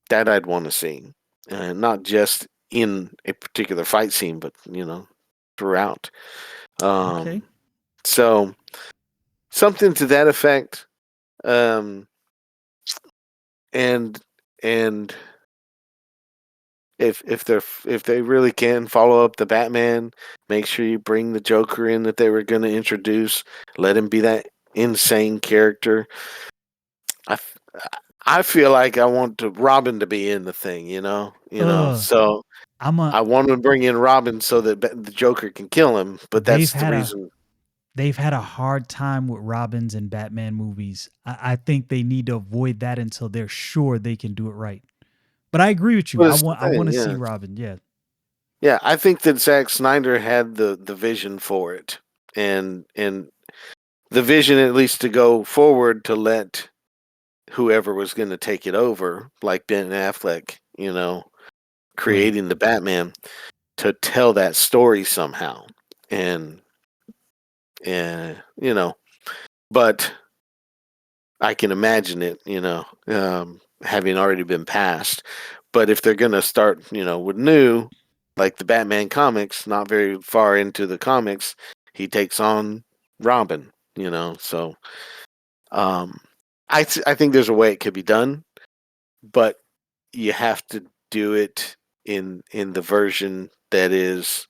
that I'd want to see, not just in a particular fight scene, but throughout. Okay. So something to that effect. Um, and and if they really can follow up the Batman, make sure you bring the Joker in that they were going to introduce. Let him be that insane character. I, I feel like I want Robin to be in the thing, Uh, So I'm a. I want to bring in Robin so that the Joker can kill him. But They've that's the had a reason. they've had a hard time with Robins and Batman movies. I think they need to avoid that until they're sure they can do it right. But I agree with you. But I it's the want I want thing, to see yeah. Robin. Yeah. Yeah, I think that Zack Snyder had the vision for it, and the vision at least to go forward to let whoever was going to take it over, like Ben Affleck, Right. creating the Batman, to tell that story somehow, and and but I can imagine it, having already been passed. But if they're going to start, with new, like the Batman comics, not very far into the comics, he takes on Robin, So um, I think there's a way it could be done, but you have to do it in the version that is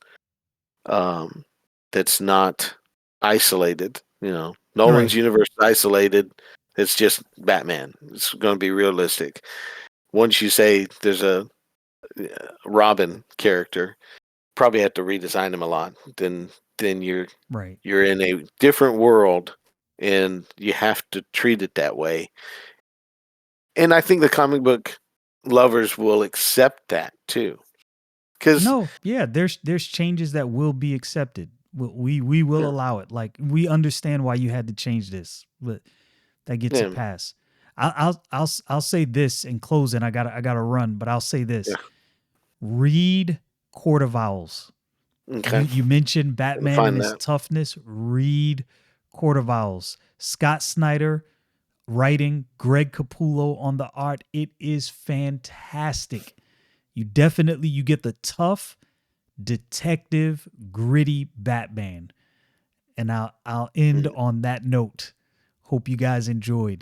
um, that's not isolated. Nolan's Right. universe is isolated. It's just Batman. It's going to be realistic. Once you say there's a Robin character, probably have to redesign him a lot. Then Right. you're in a different world, and you have to treat it that way. And I think the comic book lovers will accept that too, because No, yeah, there's changes that will be accepted. We will yeah, allow it. Like we understand why you had to change this, but that gets a yeah, pass. I'll say this in closing. I gotta run, but I'll say this: yeah, read Court of Owls. okay, You mentioned I'll Batman and find his that. toughness. Read Court of Owls. Scott Snyder writing, Greg Capullo on the art. It is fantastic. You get the tough detective gritty Batman. And I'll end Mm. on that note. Hope you guys enjoyed.